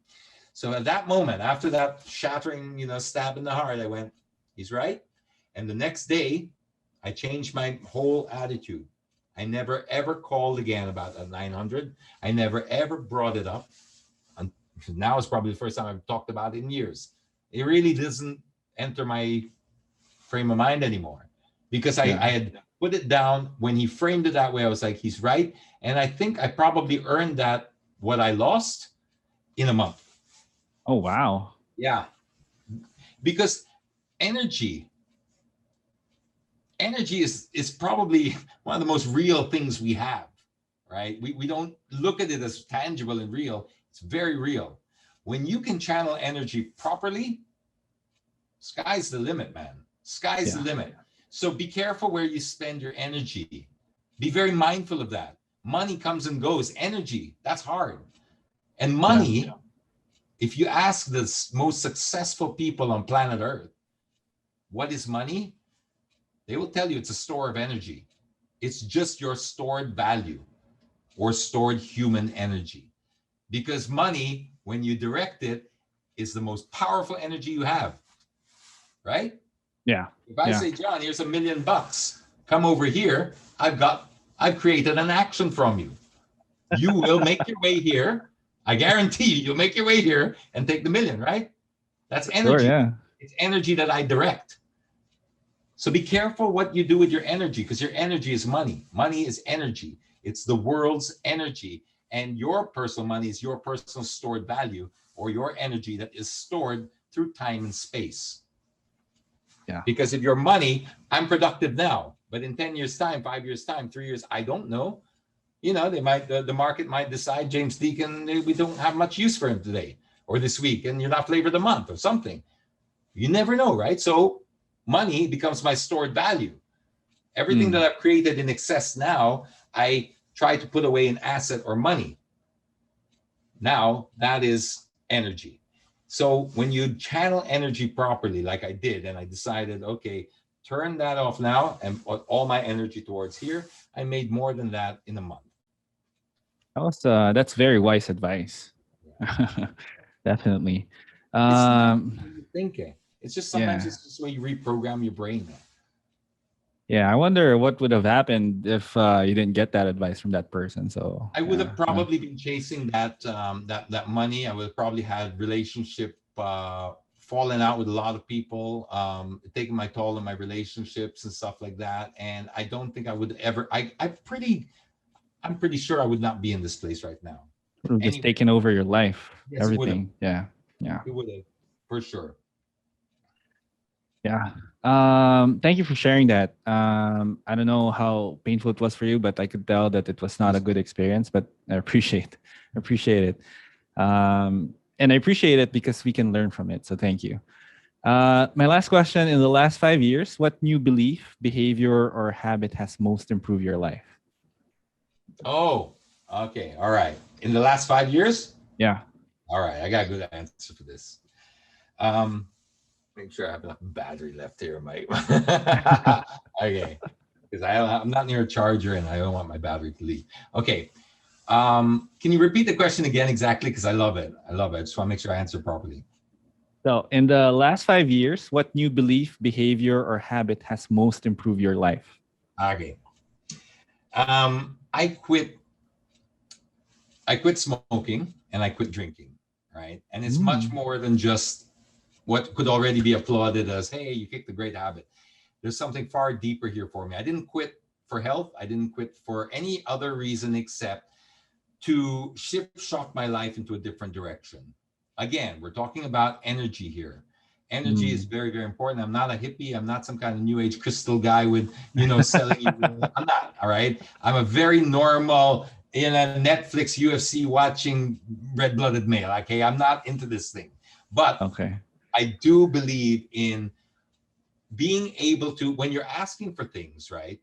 Speaker 2: So at that moment, after that shattering, stab in the heart, I went, he's right. And the next day, I changed my whole attitude. I never, ever called again about that 900. I never, ever brought it up. And now it's probably the first time I've talked about it in years. It really doesn't enter my frame of mind anymore because I had put it down. When he framed it that way, I was like, he's right. And I think I probably earned that, what I lost, in a month.
Speaker 1: Oh, wow.
Speaker 2: Yeah. Because energy is probably one of the most real things we have, right? We don't look at it as tangible and real. It's very real. When you can channel energy properly, sky's the limit, man. Sky's the limit. So be careful where you spend your energy. Be very mindful of that. Money comes and goes. Energy, that's hard. And money, if you ask the most successful people on planet Earth, what is money? They will tell you it's a store of energy. It's just your stored value or stored human energy. Because money, when you direct it, is the most powerful energy you have, right?
Speaker 1: Yeah.
Speaker 2: If I say, John, here's $1 million, come over here, I've created an action from you. You will make your way here. I guarantee you'll make your way here and take the $1 million, right? That's energy. It's energy that I direct. So be careful what you do with your energy, because your energy is money. Money is energy. It's the world's energy. And your personal money is your personal stored value, or your energy that is stored through time and space. Yeah. Because if your money, I'm productive now, but in 10 years' time, 5 years' time, 3 years, I don't know. The market might decide James Deakin, we don't have much use for him today or this week, and you're not flavor of the month or something. You never know, right? So money becomes my stored value. Everything that I've created in excess now, I try to put away in asset or money. Now that is energy. So when you channel energy properly, like I did, and I decided, okay, turn that off now and put all my energy towards here, I made more than that in a month.
Speaker 1: That's very wise advice. Definitely.
Speaker 2: It's not
Speaker 1: Um,
Speaker 2: what you're thinking. It's just sometimes
Speaker 1: yeah.
Speaker 2: it's just the way you reprogram your brain.
Speaker 1: Yeah. I wonder what would have happened if you didn't get that advice from that person. So,
Speaker 2: I would
Speaker 1: yeah.
Speaker 2: have probably been chasing that money. I would have probably had relationship fallen out with a lot of people, taking my toll on my relationships and stuff like that. And I don't think I would ever. I'm pretty sure I would not be in this place right now.
Speaker 1: Would have just
Speaker 2: Anyway,
Speaker 1: taken over your life,
Speaker 2: yes, it would have.
Speaker 1: everything. Yeah. Yeah.
Speaker 2: It would have, for sure.
Speaker 1: Yeah. Thank you for sharing that. I don't know how painful it was for you, but I could tell that it was not a good experience, but I appreciate it. And I appreciate it because we can learn from it. So thank you. My last question: in the last 5 years, what new belief, behavior, or habit has most improved your life?
Speaker 2: Oh, okay. All right. In the last 5 years?
Speaker 1: Yeah.
Speaker 2: All right. I got a good answer for this. Um, Make sure I have enough battery left here, Mike. Okay. Because I'm not near a charger and I don't want my battery to leave. Okay. Can you repeat the question again exactly? Because I love it. I love it. I just want to make sure I answer properly.
Speaker 1: So, in the last 5 years, what new belief, behavior, or habit has most improved your life?
Speaker 2: Okay. I quit smoking and I quit drinking, right? And it's much more than just what could already be applauded as, hey, you kicked a great habit. There's something far deeper here for me. I didn't quit for health. I didn't quit for any other reason except to shift shock my life into a different direction. Again, we're talking about energy here. Energy is very, very important. I'm not a hippie. I'm not some kind of new age crystal guy with, selling you. I'm not. All right. I'm a very normal, in a Netflix UFC watching red blooded male. Okay. I'm not into this thing. But
Speaker 1: Okay.
Speaker 2: I do believe in being able to, when you're asking for things, right?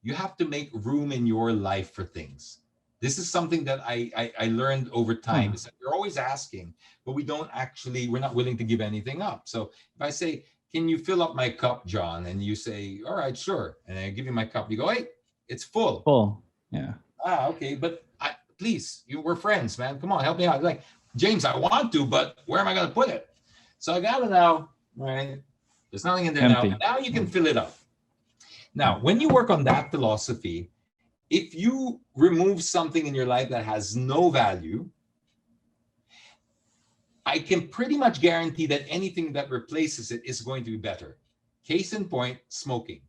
Speaker 2: You have to make room in your life for things. This is something that I learned over time, is that we're always asking, but we're not willing to give anything up. So if I say, can you fill up my cup, John? And you say, all right, sure. And I give you my cup. You go, hey, it's full.
Speaker 1: Full. Yeah.
Speaker 2: Okay. But please, we're friends, man. Come on, help me out. Like, James, I want to, but where am I going to put it? So I got to now, right? There's nothing in there
Speaker 1: Empty.
Speaker 2: now. Now you can fill it up. Now, when you work on that philosophy, if you remove something in your life that has no value, I can pretty much guarantee that anything that replaces it is going to be better. Case in point, smoking.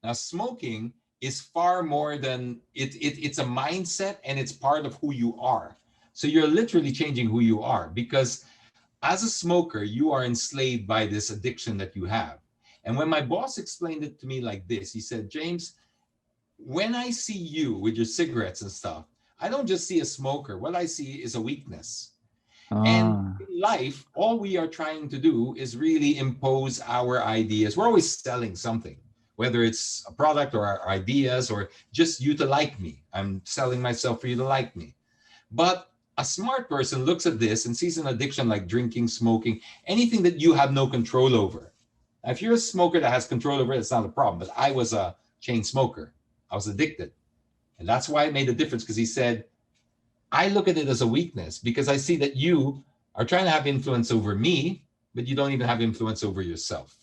Speaker 2: Now, smoking is far more than it's a mindset, and it's part of who you are. So you're literally changing who you are, because as a smoker, you are enslaved by this addiction that you have. And when my boss explained it to me like this, he said, James, when I see you with your cigarettes and stuff, I don't just see a smoker. What I see is a weakness. And in life, all we are trying to do is really impose our ideas. We're always selling something, whether it's a product or our ideas or just you to like me. I'm selling myself for you to like me. But a smart person looks at this and sees an addiction like drinking, smoking, anything that you have no control over. Now, if you're a smoker that has control over it, it's not a problem. But I was a chain smoker. I was addicted. And that's why it made a difference, because he said, I look at it as a weakness because I see that you are trying to have influence over me, but you don't even have influence over yourself.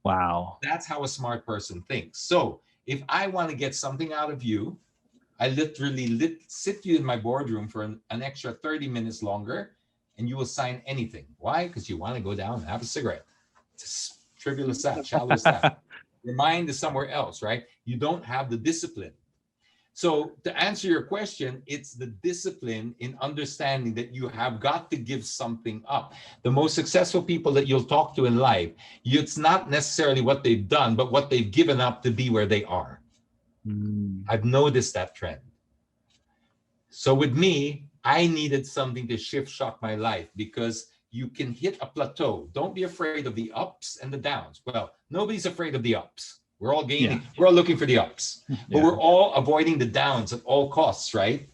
Speaker 1: Wow.
Speaker 2: That's how a smart person thinks. So if I want to get something out of you, I literally sit you in my boardroom for an extra 30 minutes longer, and you will sign anything. Why? Because you want to go down and have a cigarette. It's as trivial as that, shallow as that. Your mind is somewhere else, right? You don't have the discipline. So to answer your question, it's the discipline in understanding that you have got to give something up. The most successful people that you'll talk to in life, it's not necessarily what they've done, but what they've given up to be where they are. I've noticed that trend. So with me, I needed something to shift shock my life because you can hit a plateau. Don't be afraid of the ups and the downs. Well, nobody's afraid of the ups. We're all
Speaker 1: Yeah.
Speaker 2: gaining, we're all looking for the ups, but
Speaker 1: Yeah.
Speaker 2: we're all avoiding the downs at all costs, right?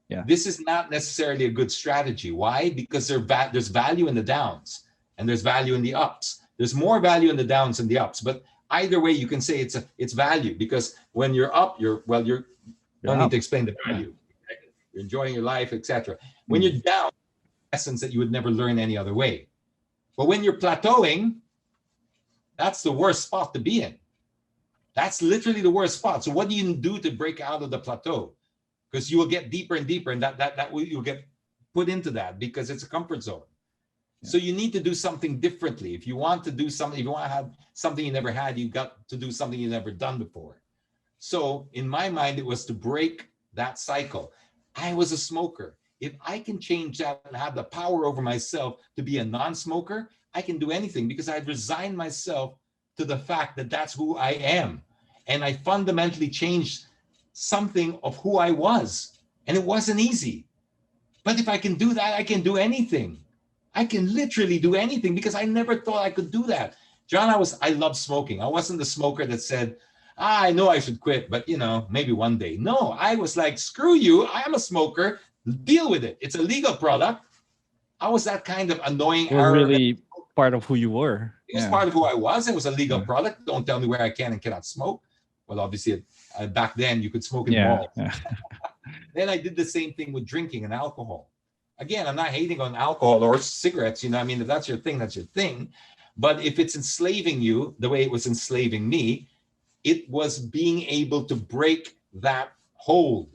Speaker 1: Yeah.
Speaker 2: This is not necessarily a good strategy. Why? Because there's value in the downs and there's value in the ups. There's more value in the downs than the ups, but either way, you can say it's value because when you're up, you're
Speaker 1: You're
Speaker 2: no need to
Speaker 1: up.
Speaker 2: explain the
Speaker 1: Yeah.
Speaker 2: value. You're enjoying your life, etc. When
Speaker 1: Mm.
Speaker 2: you're down, lessons that you would never learn any other way. But when you're plateauing, that's the worst spot to be in. That's literally the worst spot. So what do you do to break out of the plateau? Because you will get deeper and deeper, and that will, you'll get put into that because it's a comfort zone.
Speaker 1: Yeah.
Speaker 2: So you need to do something differently. If you want to do something, if you want to have something you never had, you got to do something you never done before. So in my mind, it was to break that cycle. I was a smoker. If I can change that and have the power over myself to be a non-smoker, I can do anything because I'd resigned myself to the fact that that's who I am. And I fundamentally changed something of who I was. And it wasn't easy. But if I can do that, I can do anything. I can literally do anything because I never thought I could do that. John, I love smoking. I wasn't the smoker that said, I know I should quit, but maybe one day. No, I was like, screw you. I am a smoker. Deal with it. It's a legal product. I was that kind of annoying,
Speaker 1: Was
Speaker 2: arrogant.
Speaker 1: really part of who you were.
Speaker 2: It was
Speaker 1: Yeah.
Speaker 2: part of who I was. It was a legal
Speaker 1: Yeah.
Speaker 2: product. Don't tell me where I can and cannot smoke. Well, obviously, back then you could smoke in
Speaker 1: Yeah.
Speaker 2: malls.
Speaker 1: Yeah.
Speaker 2: Then I did the same thing with drinking and alcohol. Again, I'm not hating on alcohol or cigarettes. I mean, if that's your thing, that's your thing. But if it's enslaving you the way it was enslaving me, it was being able to break that hold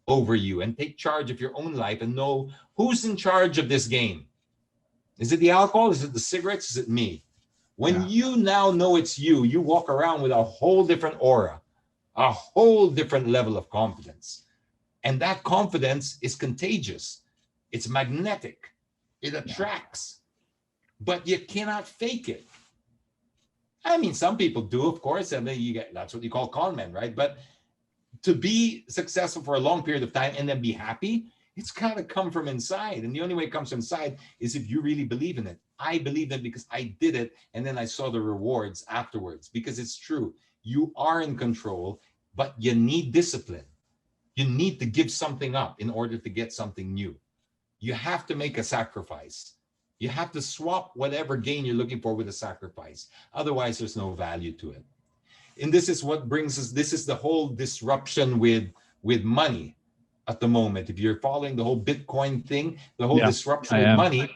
Speaker 2: over you and take charge of your own life and know who's in charge of this game. Is it the alcohol? Is it the cigarettes? Is it me? When
Speaker 1: Yeah.
Speaker 2: you now know it's you walk around with a whole different aura, a whole different level of confidence. And that confidence is contagious. It's magnetic. It attracts. But you cannot fake it. I mean, some people do, of course. I mean, that's what you call con men, right? But to be successful for a long period of time and then be happy, it's got to come from inside. And the only way it comes from inside is if you really believe in it. I believe it because I did it. And then I saw the rewards afterwards because it's true. You are in control, but you need discipline. You need to give something up in order to get something new. You have to make a sacrifice. You have to swap whatever gain you're looking for with a sacrifice. Otherwise, there's no value to it. And this is what brings us, this is the whole disruption with money at the moment. If you're following the whole Bitcoin thing, the whole
Speaker 1: Yeah,
Speaker 2: disruption
Speaker 1: I
Speaker 2: with
Speaker 1: am.
Speaker 2: money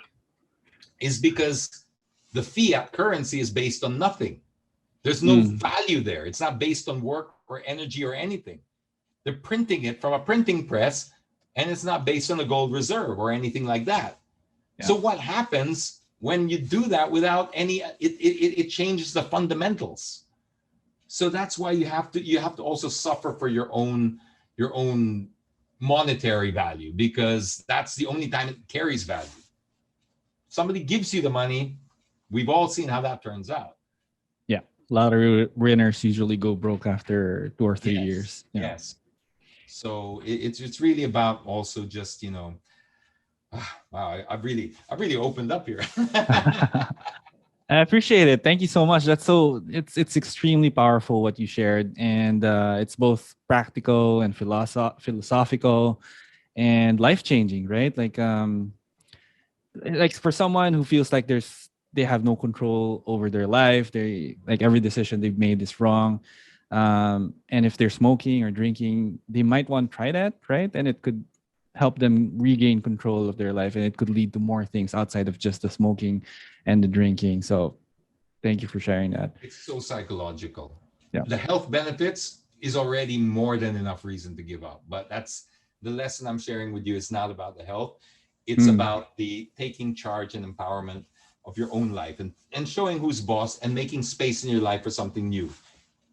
Speaker 2: is because the fiat currency is based on nothing. There's no value there. It's not based on work or energy or anything. They're printing it from a printing press, and it's not based on a gold reserve or anything like that.
Speaker 1: Yeah.
Speaker 2: So what happens when you do that without any? It changes the fundamentals. So that's why you have to also suffer for your own monetary value, because that's the only time it carries value. Somebody gives you the money. We've all seen how that turns out.
Speaker 1: Yeah. Lottery winners usually go broke after 2 or 3 years. Yeah.
Speaker 2: Yes. So it's really about also just wow, I've really opened up here.
Speaker 1: I appreciate it. Thank you so much. It's extremely powerful what you shared, and it's both practical and philosophical and life changing, right? Like for someone who feels like they have no control over their life, they like every decision they've made is wrong. And if they're smoking or drinking, they might want to try that, right? And it could help them regain control of their life, and it could lead to more things outside of just the smoking and the drinking. So thank you for sharing that.
Speaker 2: It's so psychological.
Speaker 1: Yeah.
Speaker 2: The health benefits is already more than enough reason to give up. But that's the lesson I'm sharing with you. It's not about the health. It's about the taking charge and empowerment of your own life and showing who's boss and making space in your life for something new.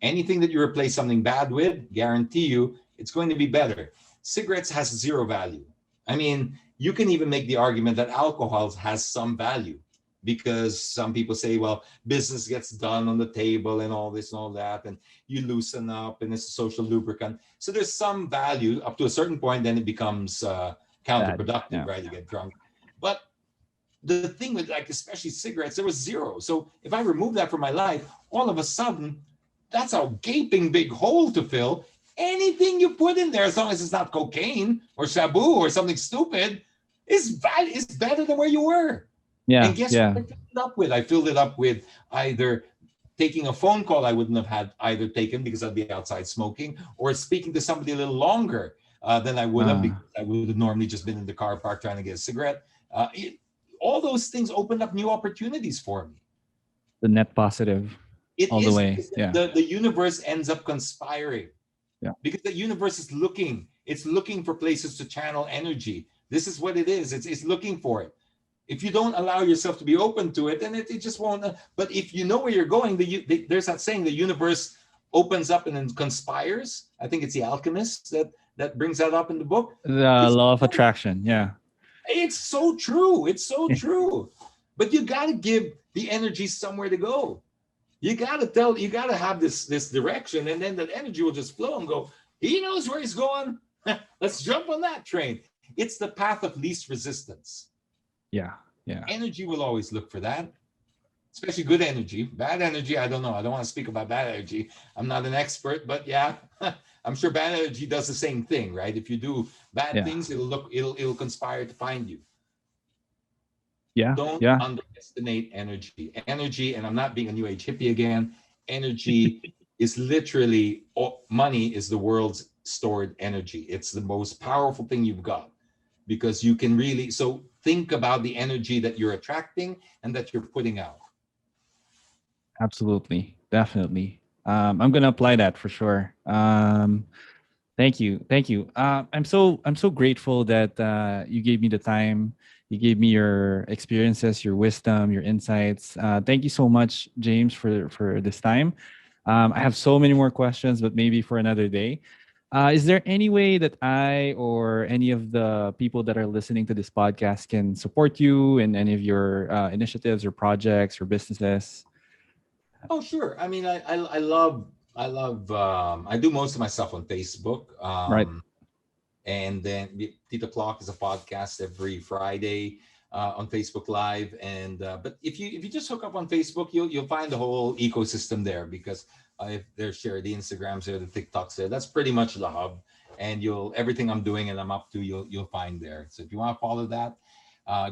Speaker 2: Anything that you replace something bad with, guarantee you, it's going to be better. Cigarettes has zero value. I mean, you can even make the argument that alcohol has some value. because some people say, well, business gets done on the table and all this and all that, and you loosen up and it's a social lubricant. So there's some value up to a certain point, then it becomes
Speaker 1: Bad.
Speaker 2: counterproductive,
Speaker 1: Yeah.
Speaker 2: right? You get drunk. But the thing with, like, especially cigarettes, there was zero. So if I remove that from my life, all of a sudden, that's a gaping big hole to fill. Anything you put in there, as long as it's not cocaine or shabu or something stupid, is better than where you were.
Speaker 1: Yeah.
Speaker 2: And guess what
Speaker 1: Yeah.
Speaker 2: I filled it up with? I filled it up with either taking a phone call I wouldn't have had either taken because I'd be outside smoking, or speaking to somebody a little longer than I would have,
Speaker 1: Uh,
Speaker 2: because I would have normally just been in the car park trying to get a cigarette. All those things opened up new opportunities for me.
Speaker 1: the net positive
Speaker 2: It
Speaker 1: all the
Speaker 2: is
Speaker 1: way.
Speaker 2: because
Speaker 1: Yeah.
Speaker 2: the universe ends up conspiring.
Speaker 1: Yeah.
Speaker 2: Because the universe is looking. It's looking for places to channel energy. This is what it is. It's looking for it. If you don't allow yourself to be open to it, then it just won't. But if you know where you're going, there's that saying, the universe opens up and then conspires. I think it's the alchemist that brings that up in the book.
Speaker 1: The
Speaker 2: It's
Speaker 1: law of attraction. Yeah.
Speaker 2: it's so true. It's so true. But you got to give the energy somewhere to go. You got to have this direction, and then that energy will just flow and go. He knows where he's going. Let's jump on that train. It's the path of least resistance.
Speaker 1: Yeah. Yeah.
Speaker 2: Energy will always look for that, especially good energy. Bad energy, I don't know. I don't want to speak about bad energy. I'm not an expert, but yeah, I'm sure bad energy does the same thing, right? If you do bad things, it'll conspire to find you.
Speaker 1: Yeah.
Speaker 2: Don't
Speaker 1: Yeah.
Speaker 2: underestimate energy. Energy, and I'm not being a new age hippie again. Energy is literally, money is the world's stored energy. It's the most powerful thing you've got, because you can really, so think about the energy that you're attracting and that you're putting out.
Speaker 1: Absolutely. Definitely. I'm gonna apply that for sure. Thank you. Thank you. I'm so grateful that you gave me the time. You gave me your experiences, your wisdom, your insights. Thank you so much, James, for this time. I have so many more questions, but maybe for another day. Is there any way that I or any of the people that are listening to this podcast can support you in any of your initiatives or projects or businesses?
Speaker 2: Oh, sure. I mean, I do most of my stuff on Facebook.
Speaker 1: Right.
Speaker 2: And then Tita Clock is a podcast every Friday on Facebook Live. And but if you just hook up on Facebook, you'll find the whole ecosystem there, because if they're shared, the Instagrams there, the TikToks there, that's pretty much the hub. And everything I'm doing and I'm up to, you'll find there. So if you want to follow that,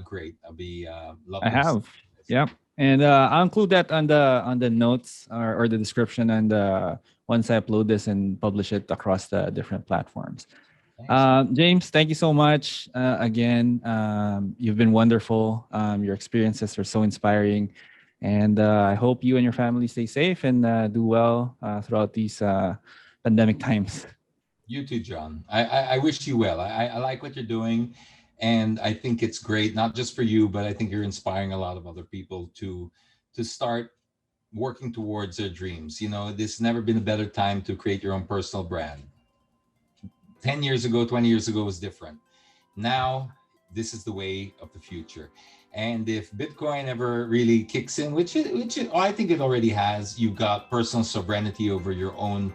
Speaker 2: great. I'll be love
Speaker 1: I
Speaker 2: to.
Speaker 1: have. Yep. And I'll include that on the notes or the description, and once I upload this and publish it across the different platforms.
Speaker 2: Thanks.
Speaker 1: James, thank you so much again. You've been wonderful. Your experiences are so inspiring, and I hope you and your family stay safe and do well throughout these pandemic times.
Speaker 2: You too, John. I wish you well. I like what you're doing. And I think it's great, not just for you, but I think you're inspiring a lot of other people to start working towards their dreams. You know, there's never been a better time to create your own personal brand. 10 years ago, 20 years ago was different. Now, this is the way of the future. And if Bitcoin ever really kicks in, I think it already has, you've got personal sovereignty over your own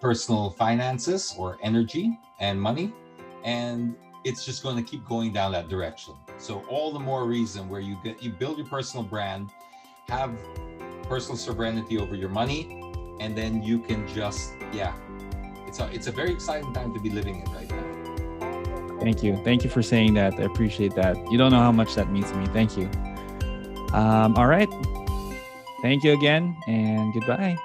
Speaker 2: personal finances or energy and money. And it's just going to keep going down that direction. So all the more reason where you build your personal brand, have personal sovereignty over your money, and then you can just, it's a very exciting time to be living it right now.
Speaker 1: Thank you. Thank you for saying that. I appreciate that. You don't know how much that means to me. Thank you. All right. Thank you again, and goodbye.